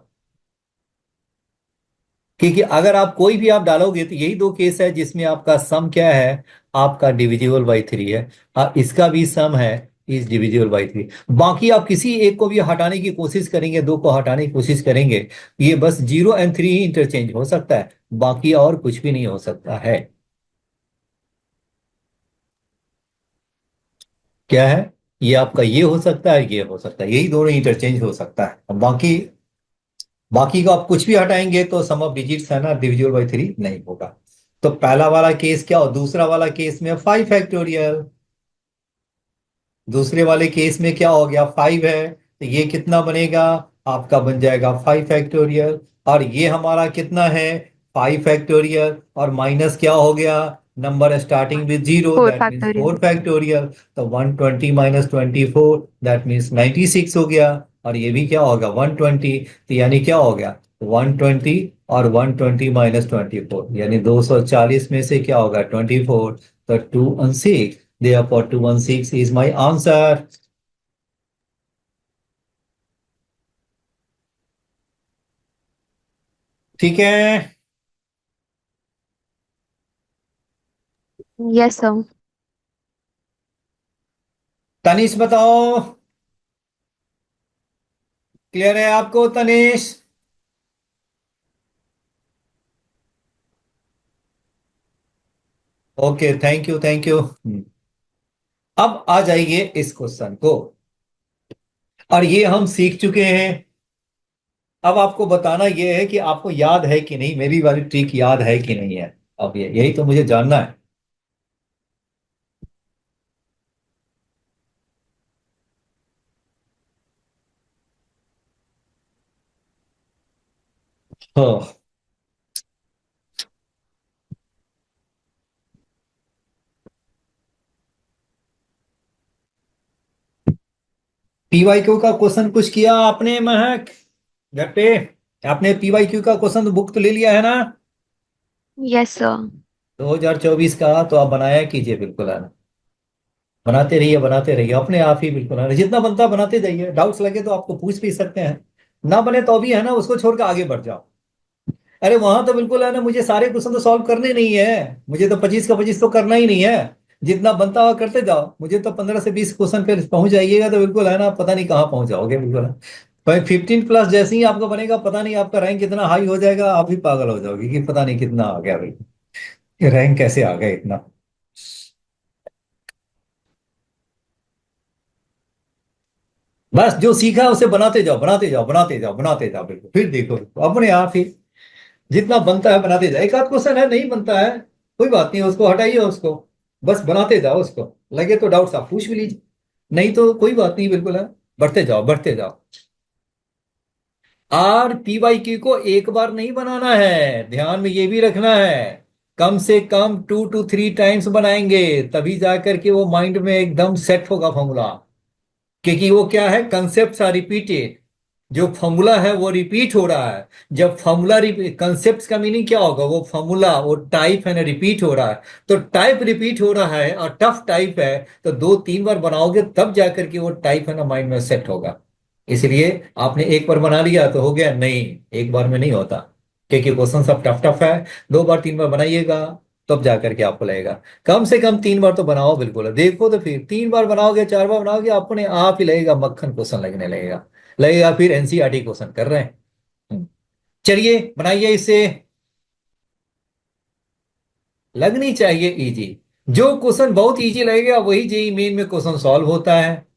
क्योंकि अगर आप कोई भी आप डालोगे तो यही दो केस है जिसमें आपका सम क्या है, आपका डिविजिबल बाई 3 है। इसका भी सम है, इज डिविजिबल बाई 3। बाकी आप किसी एक को भी हटाने की कोशिश करेंगे, दो को हटाने की कोशिश करेंगे, ये बस 0 और 3 ही इंटरचेंज हो सकता है, बाकी और कुछ भी नहीं हो सकता है। क्या है? ये आपका ये हो सकता है, ये हो सकता है, यही दोनों इंटरचेंज हो सकता है। अब बाकी बाकी को आप कुछ भी हटाएंगे तो सम ऑफ डिजिट्स है ना, डिविजिबल बाई 3 नहीं होगा। तो पहला वाला केस क्या हो, दूसरा वाला केस में 5 फैक्टोरियल। दूसरे वाले केस में क्या हो गया, 5 है, तो ये कितना बनेगा, आपका बन जाएगा 5 फैक्टोरियल। और ये हमारा कितना है, 5 फैक्टोरियल, और माइनस क्या हो गया, number starting with 0, four that means factorial. 4 factorial. तो 120 माइनस 24, दैट मीन्स 96 हो गया। और ये भी क्या होगा, 120। तो यानी क्या हो गया, 120 और 120 माइनस 24, यानी 240 में से क्या होगा, 24। तो 216, therefore 216 is my answer. ठीक है। Yes sir. तनिष बताओ, क्लियर है आपको Tanish? Okay, thank you thank you. अब आ जाइए इस क्वेश्चन को, और ये हम सीख चुके हैं। अब आपको बताना ये है कि आपको याद है कि नहीं, मेरी वाली ट्रिक याद है कि नहीं है। अब ये यही तो मुझे जानना है। हाँ, पीवाईक्यू का क्वेश्चन कुछ किया आपने महक घर पे? आपने पीवाईक्यू का क्वेश्चन बुक तो ले लिया है ना? Yes sir. 2024 का तो आप बनाया कीजिए, बिल्कुल है ना। बनाते रहिए अपने आप ही, बिल्कुल है ना, जितना बनता है बनाते जाइए। डाउट्स लगे तो आपको पूछ भी सकते हैं, ना बने तो भी है ना, उसको छोड़ के आगे बढ़ जाओ। अरे वहां तो बिल्कुल है ना, मुझे सारे क्वेश्चन तो सॉल्व करने नहीं है, मुझे तो 25 का 25 तो करना ही नहीं है। जितना बनता हुआ करते जाओ, मुझे तो 15 से 20 क्वेश्चन पे पहुंच जाइएगा तो बिल्कुल है ना, पता नहीं कहाँ पहुंच जाओगे, बिल्कुल है। भाई 15 प्लस जैसे ही आपका बनेगा, पता नहीं आपका रैंक कितना हाई हो जाएगा, आप भी पागल हो जाओगे कि पता नहीं कितना आ गया भाई, ये रैंक कैसे आ गया इतना। बस जो सीखा है उसे बनाते जाओ, बनाते जाओ, बनाते जाओ, बनाते जाओ, बिल्कुल, फिर देखो अपने आप ही जितना बनता है बनाते जाओ। एक आध क्वेश्चन है नहीं बनता है, कोई बात नहीं, उसको हटाइए उसको, बस बनाते जाओ उसको। लगे तो डाउट्स आप पूछ भी लीजिए, नहीं तो कोई बात नहीं, बिल्कुल है। बढ़ते जाओ, बढ़ते जाओ। आर पी वाई क्यू को एक बार नहीं बनाना है, ध्यान में ये भी रखना है। कम से कम 2 to 3 टाइम्स बनाएंगे, तभी जाकर के वो माइंड में एकदम सेट होगा फॉर्मूला। क्योंकि वो क्या है, कंसेप्ट आर रिपीटेड, जो फॉर्मूला है वो रिपीट हो रहा है। जब फॉर्मूला कंसेप्ट का मीनिंग क्या होगा, वो फॉर्मूला वो टाइप है ना, रिपीट हो रहा है। तो टाइप रिपीट हो रहा है और टफ टाइप है, तो 2 3 बार बनाओगे तब जाकर के वो टाइप है ना माइंड में सेट होगा। इसलिए आपने एक बार बना लिया तो हो गया, नहीं, एक बार में नहीं होता, क्योंकि क्वेश्चन सब टफ टफ है। 2 बार 3 बार बनाइएगा, तब जाकर के आपको लगेगा। कम से कम 3 बार तो बनाओ, बिल्कुल देखो, तो फिर 3 बार बनाओगे, 4 बार बनाओगे, अपने आप ही लगेगा मक्खन क्वेश्चन लगने लगेगा, लगेगा फिर एनसीईआरटी क्वेश्चन कर रहे हैं। हम्म। चलिए बनाइए इसे, लगनी चाहिए इजी। जो क्वेश्चन बहुत इजी लगेगा वही जेई मेन में क्वेश्चन सॉल्व होता है।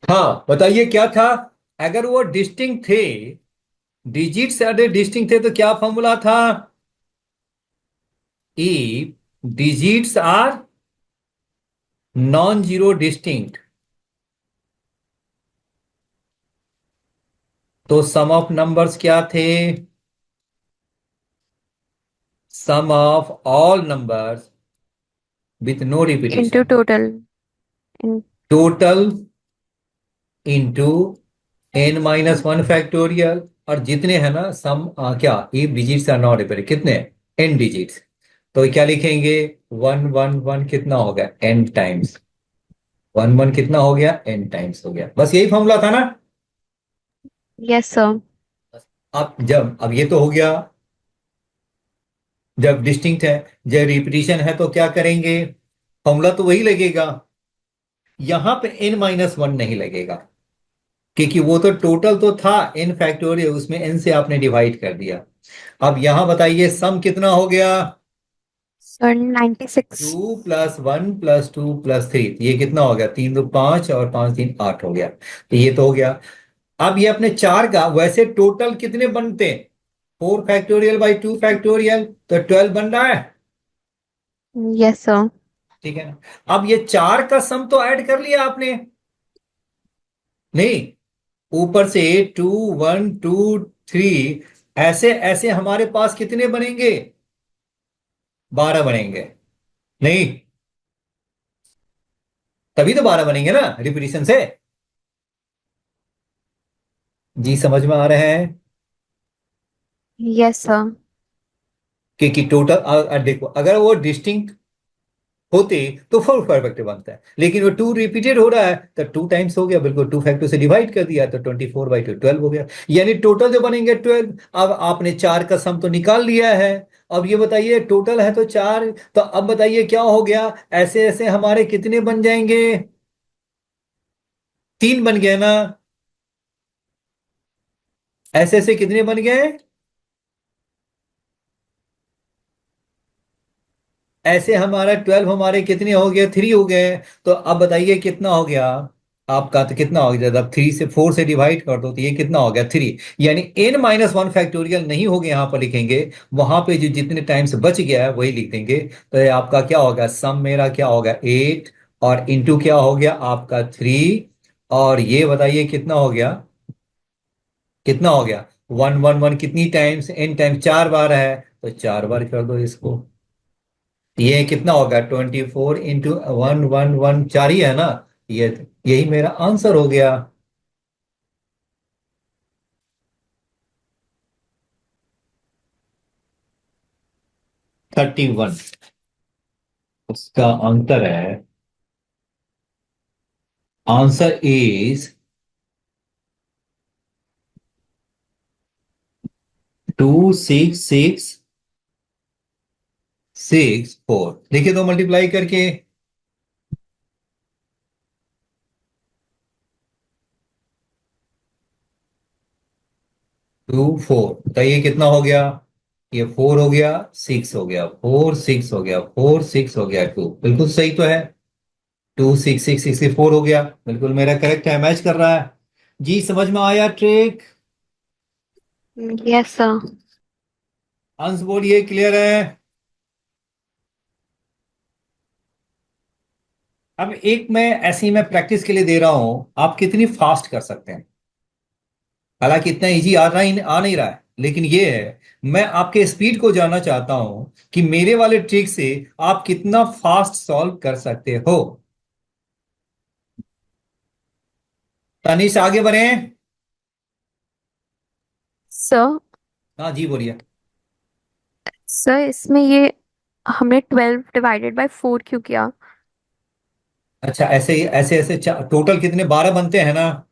हाँ बताइए क्या था, अगर वो डिस्टिंक्ट थे, डिजिट्स अगर डिस्टिंक्ट थे तो क्या फॉर्मूला था, if digits are non zero distinct, तो सम ऑफ नंबर्स क्या थे, sum of all numbers with no into repetition. total in total into n minus one factorial, और जितने हैं ना सम क्या if digits are not repeated, कितने n digits, तो क्या लिखेंगे, वन वन वन कितना हो गया n टाइम्स, वन वन कितना हो गया n टाइम्स हो गया, बस यही फॉर्मूला था ना। yes sir अब ये तो हो गया जब डिस्टिंक्ट है, जब रिपीटिशन है तो क्या करेंगे, फॉर्मूला तो वही लगेगा, यहां पे n माइनस वन नहीं लगेगा, क्योंकि वो तो टोटल तो था n फैक्टोरियल, उसमें n से आपने डिवाइड कर दिया। अब यहां बताइए सम कितना हो गया, sir 96 two plus one plus two plus three, ये कितना हो गया, तीन दो पांच और पांच तीन आठ हो गया, तो ये तो हो गया। अब ये अपने चार का वैसे टोटल कितने बनते हैं, four factorial by two factorial, तो 12 बन रहा है, yes sir ठीक है ना। अब ये चार का सम तो ऐड कर लिया आपने, नहीं, ऊपर से टू वन टू थ्री, ऐसे ऐसे हमारे पास कितने बनेंगे, 12 बनेंगे, नहीं, तभी तो 12 बनेंगे ना रिपीटिशन से। जी समझ में आ रहे हैं, yes sir क्योंकि टोटल देखो अगर वो डिस्टिंक्ट होते तो फोर परफेक्ट बनता है, लेकिन वो टू रिपीटेड हो रहा है तो टू टाइम्स हो गया, बिल्कुल टू फैक्टर से डिवाइड कर दिया तो 24 बाई टू 12 हो गया, यानी टोटल जो बनेंगे 12। अब आपने चार का सम तो निकाल लिया है, अब ये बताइए टोटल है तो चार, तो अब बताइए क्या हो गया, ऐसे ऐसे हमारे कितने बन जाएंगे, तीन बन गए ना, ऐसे ऐसे कितने बन गए, ऐसे हमारा 12 हमारे कितने हो गए, थ्री हो गए, तो अब बताइए कितना हो गया आपका, तो कितना हो गया, जब थ्री से फोर से डिवाइड कर दो तो ये कितना हो गया थ्री, यानी n माइनस वन फैक्टोरियल नहीं होगा, यहां पर लिखेंगे, वहां पे जो जितने टाइम्स बच गया है वही लिख देंगे, तो ये आपका क्या होगा, सम मेरा क्या होगा 8, और इंटू क्या हो गया आपका थ्री, और ये बताइए कितना हो गया, कितना हो गया, वन वन वन कितनी टाइम्स, n टाइम्स चार बार है, तो चार बार कर दो इसको, ये कितना होगा 24 इंटू वन वन वन, चार ही है ना, ये यही मेरा आंसर हो गया। 31 उसका आंसर है, आंसर इज 266664, देखिए तो मल्टीप्लाई करके, 24, तो ये कितना हो गया, ये फोर हो गया, सिक्स हो गया, फोर सिक्स हो गया, फोर सिक्स हो गया टू, बिल्कुल सही तो है, 266664 हो गया, बिल्कुल मेरा करेक्ट है, मैच कर रहा है। जी समझ में आया ट्रिक, yes sir अंश बोलिए क्लियर है। अब एक मैं ऐसी मैं प्रैक्टिस के लिए दे रहा हूं, आप कितनी फास्ट कर सकते हैं, हालांकि इतना इजी आ नहीं रहा है, लेकिन ये है, मैं आपके स्पीड को जानना चाहता हूं कि मेरे वाले ट्रिक से आप कितना फास्ट सॉल्व कर सकते हो। तनिष आगे बढ़े, sir हाँ जी बोलिए। sir इसमें ये हमने 12 डिवाइडेड बाय 4 क्यों किया अच्छा ऐसे ऐसे ऐसे टोटल कितने 12 बनते हैं ना,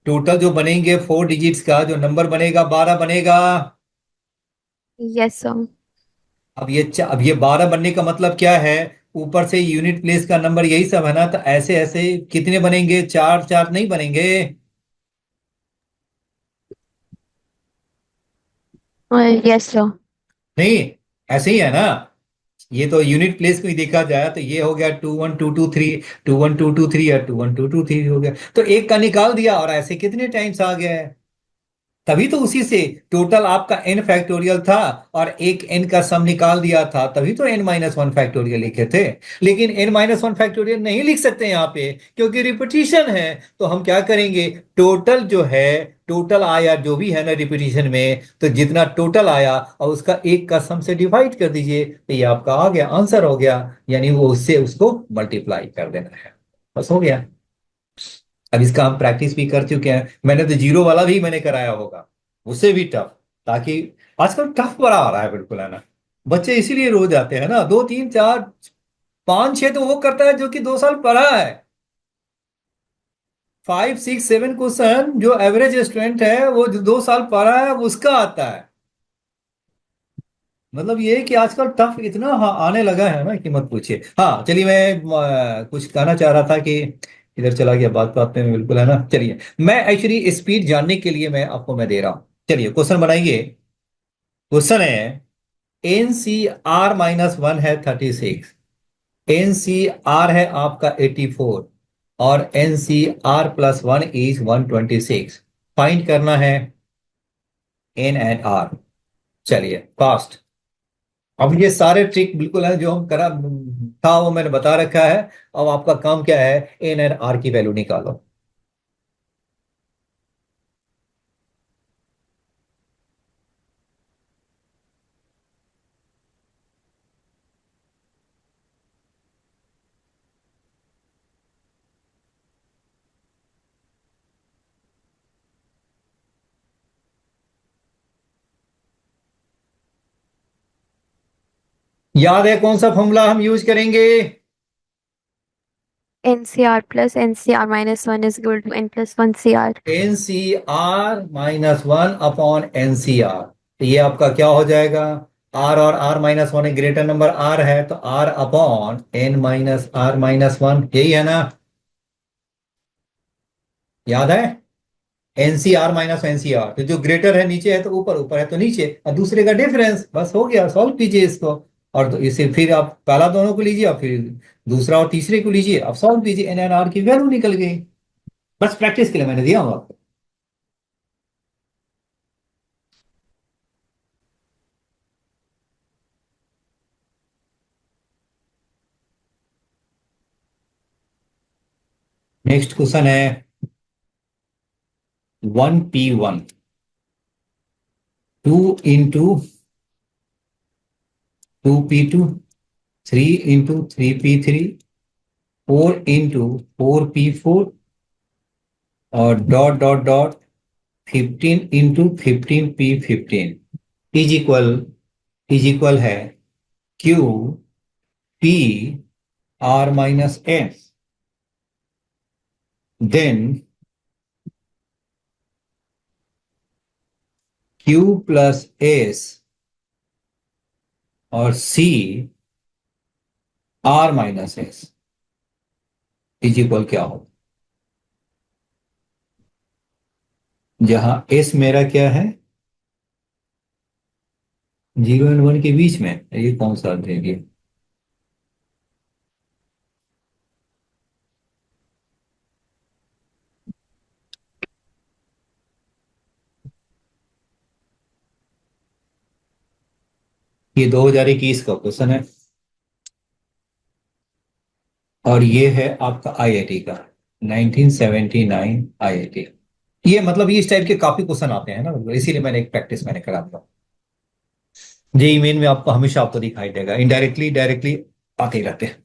टोटल जो बनेंगे फोर डिजिट्स का जो नंबर बनेगा 12 बनेगा। yes sir अब ये 12 बनने का मतलब क्या है, ऊपर से यूनिट प्लेस का नंबर यही सब है ना, तो ऐसे ऐसे कितने बनेंगे, चार चार नहीं बनेंगे, yes sir नहीं, ऐसे ही है ना, ये तो यूनिट प्लेस को ही देखा जाए तो ये हो गया two one two two three, two one two two three, या two one two two three हो गया, तो एक का निकाल दिया और ऐसे कितने टाइम्स आ गया है, तभी तो उसी से टोटल आपका n फैक्टोरियल था और एक n का सम निकाल दिया था, तभी तो n-1 फैक्टोरियल लिखे थे। लेकिन n-1 फैक्टोरियल नहीं लिख सकते यहाँ पे क्योंकि रिपीटिशन है। तो हम क्या करेंगे, टोटल जो है, टोटल आया जो भी है ना रिपीटिशन में, तो जितना टोटल आया और उसका एक का सम से डिवाइड कर दीजिए, तो ये आपका आ गया, आंसर हो गया। यानी वो उससे उसको मल्टीप्लाई कर देना है, बस हो गया। अब इसका हम प्रैक्टिस भी कर चुके हैं, मैंने तो जीरो वाला भी मैंने कराया होगा, उससे भी टफ। ताकि आजकल टफ बड़ा आ रहा है, बिल्कुल है ना। बच्चे इसीलिए रोज आते हैं ना, 2 3 4 5 6 तो वो करता है जो कि 2 साल पढ़ा है। 5 6 7 क्वेश्चन जो एवरेज स्टूडेंट है वो जो 2 साल पढ़ा है उसका आता है। मतलब ये है कि आजकल टफ इतना हाँ आने लगा है ना कि मत पूछिए। हाँ चलिए, मैं कुछ कहना चाह रहा था कि इधर चला गया, बात बात में बिल्कुल, है ना। चलिए, मैं एक्चुअली स्पीड जानने के लिए मैं आपको मैं दे रहा हूँ। चलिए क्वेश्चन बनाइए। क्वेश्चन है, NCR-1 है 36, NCR है आपका 84 और NCR+1 इज 126। फाइंड करना है N एंड R। चलिए फास्ट। अब ये सारे ट्रिक बिल्कुल है जो हम करा था वो मैंने बता रखा है। अब आपका काम क्या है, एन एंड आर की वैल्यू निकालो। याद है कौन सा फॉर्मूला हम यूज करेंगे? NCR plus NCR minus 1 is equal to N plus 1 CR. NCR-1 upon NCR, ये आपका क्या हो जाएगा? R और R-1 एक ग्रेटर नंबर R है तो R अपॉन N-R-1, यही है ना? याद है? NCR-NCR, तो जो ग्रेटर है नीचे है तो ऊपर, ऊपर है तो नीचे, और दूसरे का डिफरेंस, बस हो गया। सॉल्व कीजिए इसको। और तो इसे फिर आप पहला दोनों को लीजिए और फिर दूसरा और तीसरे को लीजिए, अब सॉल्व कीजिए, एन एन आर की वैल्यू निकल गई। बस प्रैक्टिस के लिए मैंने दिया हूं आपको। नेक्स्ट क्वेश्चन है 1P1, 2 into 2P2, 3 into 3P3, 4 into 4P4 और dot dot dot 15 into 15P15 is equal है Q P R-S, then Q+S और CR-S इज इक्वल क्या हो, जहां S मेरा क्या है, 0 और 1 के बीच में, ये कौन सा देंगे? ये 2021 का क्वेश्चन है और ये है आपका आईआईटी का 1979 आईआईटी। ये मतलब ये इस टाइप के काफी क्वेश्चन आते हैं ना, इसीलिए मैंने एक प्रैक्टिस मैंने करा था। जेई मेन में आपको हमेशा आपको दिखाई देगा, इनडायरेक्टली डायरेक्टली आते ही रहते हैं।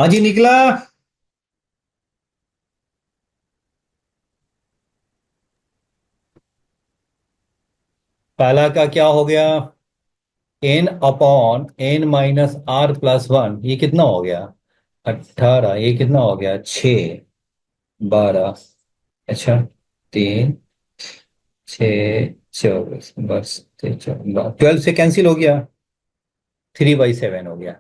हाँ जी निकला। पहला का क्या हो गया, N upon N minus R plus one, ये कितना हो गया 18, ये कितना हो गया 6, 12, अच्छा 3, 6, 24, बस 12 से कैंसिल हो गया, 3/7 हो गया।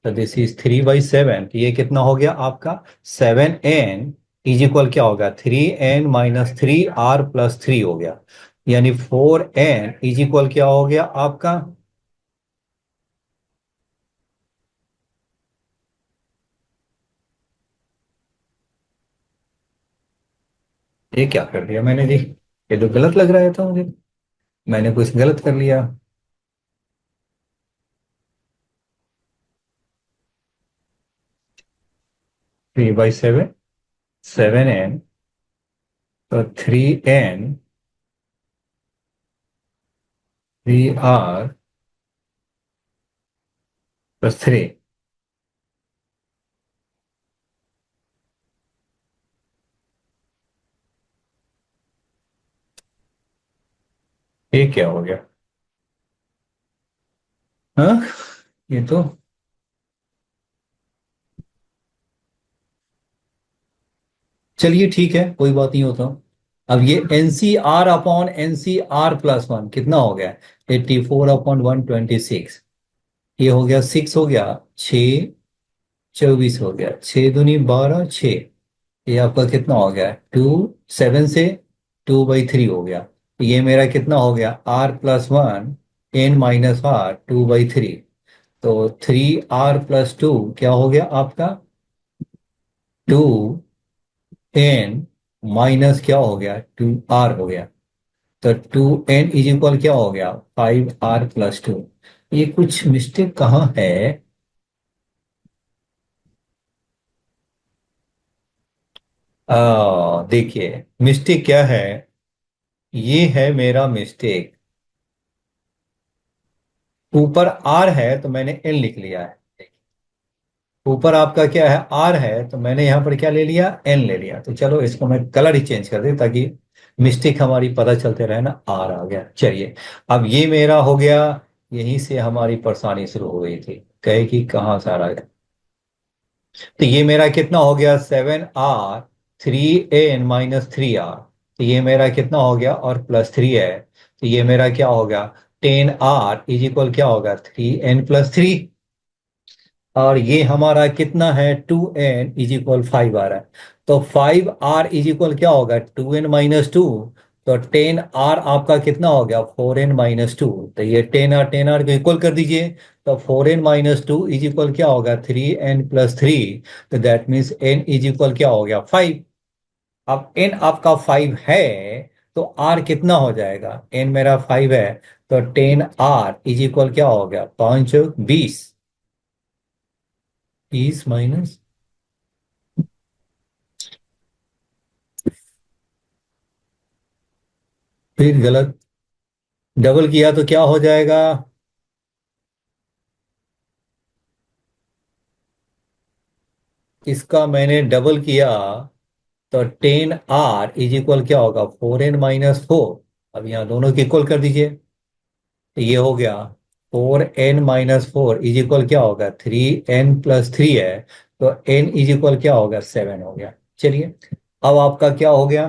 तो दिस इज 3/7, ये कितना हो गया आपका 7n इज इक्वल क्या होगा 3n-3r+3 हो गया, यानी 4n इज इक्वल क्या हो गया आपका, ये क्या कर दिया मैंने जी, ये तो गलत लग रहा था मुझे, मैंने कुछ गलत कर लिया। 3/7, 7n, तो 3n, 3r+3, ये क्या हो गया, हाँ ये तो, चलिए ठीक है कोई बात नहीं होता। अब ये NCR/NCR+1 कितना हो गया 84/126, ये हो गया 6 हो गया, 6, 24 हो गया, 6 दूनी 12, 6, ये आपका कितना हो गया 7 से 2/3 हो गया, ये मेरा कितना हो गया R+1 n-r 2/3, तो 3r+2 क्या हो गया आपका 2n माइनस क्या हो गया 2r हो गया, तो 2n इज इक्वल क्या हो गया 5r+2। ये कुछ मिस्टेक कहाँ है, देखिए मिस्टेक क्या है, ये है मेरा मिस्टेक, ऊपर r है तो मैंने n लिख लिया है, ऊपर आपका क्या है r है तो मैंने यहां पर क्या ले लिया n ले लिया, तो चलो इसको मैं कलर ही चेंज कर दे ताकि मिस्टेक हमारी पता चलते रहे ना, r आ गया चलिए। अब ये मेरा हो गया, यहीं से हमारी परेशानी शुरू हो गई थी, कहे कि कहाँ से आ रहा है, तो ये मेरा कितना हो गया 7r, 3n-3r, तो ये मेरा कितना हो गया और +3 है, तो ये मेरा क्या हो गया 10r इज इक्वल क्या होगा 3n+3, और ये हमारा कितना है 2n इज इक्वल 5 आ रहा है, तो 5r इज इक्वल क्या होगा 2n-2, तो 10r आपका कितना हो गया 4n-2, तो ये 10r को इक्वल कर दीजिए, तो 4n-2 इज इक्वल क्या होगा 3n+3, तो that means n is equal क्या हो गया 5। अब n आपका 5 है तो r कितना हो जाएगा, n मेरा 5 है, तो 10r इज इक्वल क्या हो गया 5, 20, 30 माइनस, फिर गलत, डबल किया तो क्या हो जाएगा, इसका मैंने डबल किया तो 10r इज इक्वल क्या होगा 4n-4, अब यहाँ दोनों की इक्वल कर दीजिए, तो ये हो गया 4n-4 इज इक्वल क्या होगा 3n+3 है, तो n इज इक्वल क्या होगा 7 हो गया। चलिए अब आपका क्या हो गया,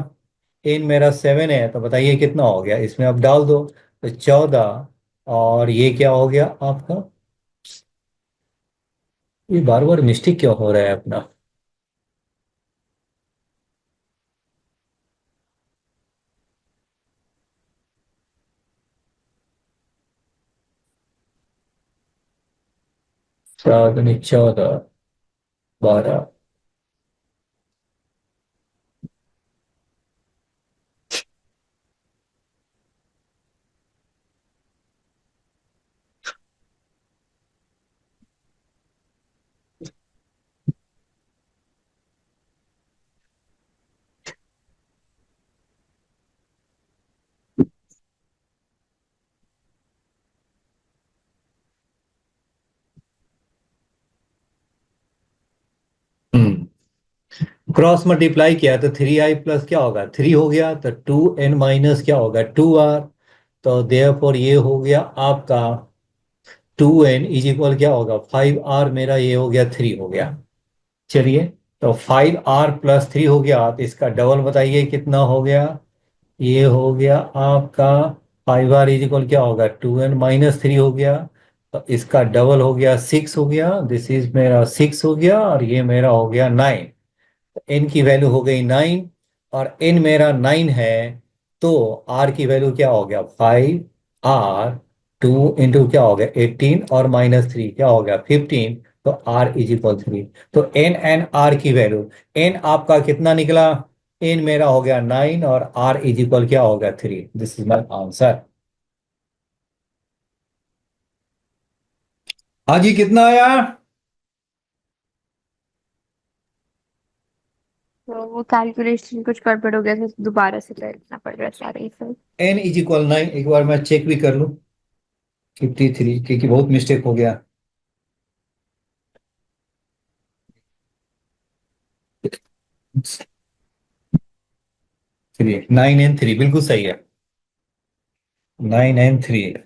n मेरा 7 है तो बताइए कितना हो गया, इसमें अब डाल दो, तो 14, और ये क्या हो गया आपका, ये बार बार मिस्टेक क्यों हो रहा है अपना, 7 दूनी 14, 12, क्रॉस मल्टीप्लाई किया तो 3i प्लस क्या होगा 3 हो गया, तो 2n माइनस क्या होगा 2r। तो देयरफॉर ये हो गया आपका 2n इज इक्वल क्या होगा 5r, मेरा ये हो गया 3 हो गया। चलिए, तो 5r+3 हो गया, तो इसका डबल बताइए कितना हो गया। ये हो गया आपका 5r इज इक्वल क्या होगा 2n-3 हो गया। तो इसका डबल हो गया 6 हो गया, दिस इज मेरा 6 हो गया, और ये मेरा हो गया 9। एन की वैल्यू हो गई 9, और एन मेरा 9 है, तो आर की वैल्यू क्या हो गया 5r, 2 क्या हो गया 18, और -3 क्या हो गया 15। तो आर इज इक्वल 3। तो एन एंड आर की वैल्यू, एन आपका कितना निकला, एन मेरा हो गया 9 और आर इज इक्वल क्या हो गया 3। This is my answer. हाँ जी, कितना आया। तो वो कैलकुलेशन कुछ गड़बड़ हो गया तो दोबारा से करना पड़ रहा है सारे सर। एन इज इक्वल 9, एक बार मैं चेक भी कर लूं। 53, क्योंकि बहुत मिस्टेक हो गया। 3, 9 and 3 बिल्कुल सही है। 9 and 3।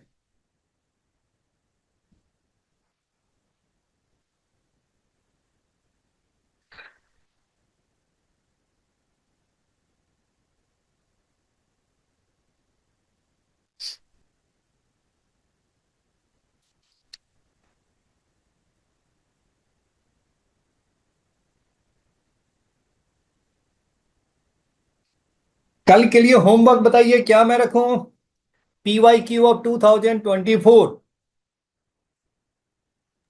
कल के लिए होमवर्क बताइए क्या मैं रखूं। PYQ of 2024।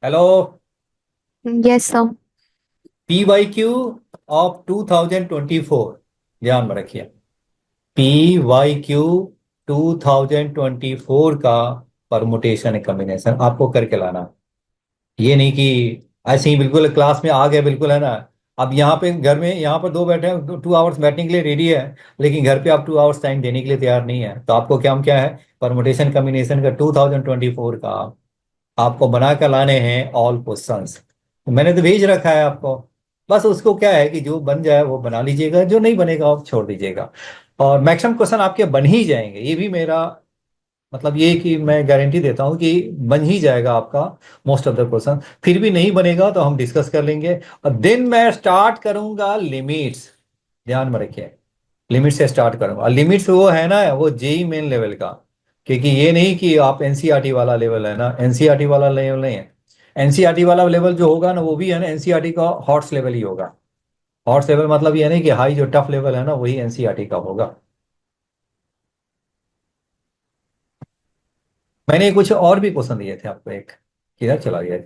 Hello. Yes sir. PYQ of 2024, ध्यान में रखिए। PYQ 2024 का परमुटेशन कॉम्बिनेशन आपको करके लाना। ये नहीं कि ऐसे ही बिल्कुल क्लास में आ गए, बिल्कुल है ना। अब यहाँ पे घर में यहाँ पर दो बैठे हैं, 2 आवर्स बैठने के लिए रेडी है, लेकिन घर पे आप 2 आवर्स टाइम देने के लिए तैयार नहीं है। तो आपको क्या है, परमुटेशन कॉम्बिनेशन का 2024 का आपको बना कर लाने हैं ऑल क्वेश्चंस। मैंने तो भेज रखा है आपको। बस उसको क्या है कि जो बन जाए वो बना लीजिएगा, जो नहीं बनेगा आप छोड़ दीजिएगा। और मैक्सिमम क्वेश्चन आपके बन ही जाएंगे, ये भी मेरा मतलब ये कि मैं गारंटी देता हूं कि बन ही जाएगा आपका मोस्ट ऑफ द क्वेश्चन। फिर भी नहीं बनेगा तो हम डिस्कस कर लेंगे। और देन मैं स्टार्ट करूंगा लिमिट्स, ध्यान में रखिए। लिमिट से स्टार्ट करूंगा। लिमिट्स वो है ना, वो जेई मेन लेवल का, क्योंकि ये नहीं कि आप एनसीईआरटी वाला लेवल है ना, एनसीईआरटी वाला लेवल नहीं है। एनसीईआरटी वाला लेवल जो होगा ना, वो भी है ना एनसीईआरटी का हॉट्स लेवल ही होगा। हॉट्स लेवल मतलब ये नहीं कि हाई जो टफ लेवल है ना, वही एनसीईआरटी का होगा। मैंने कुछ और भी क्वेश्चन दिए थे आपको, एक किधर चला गया।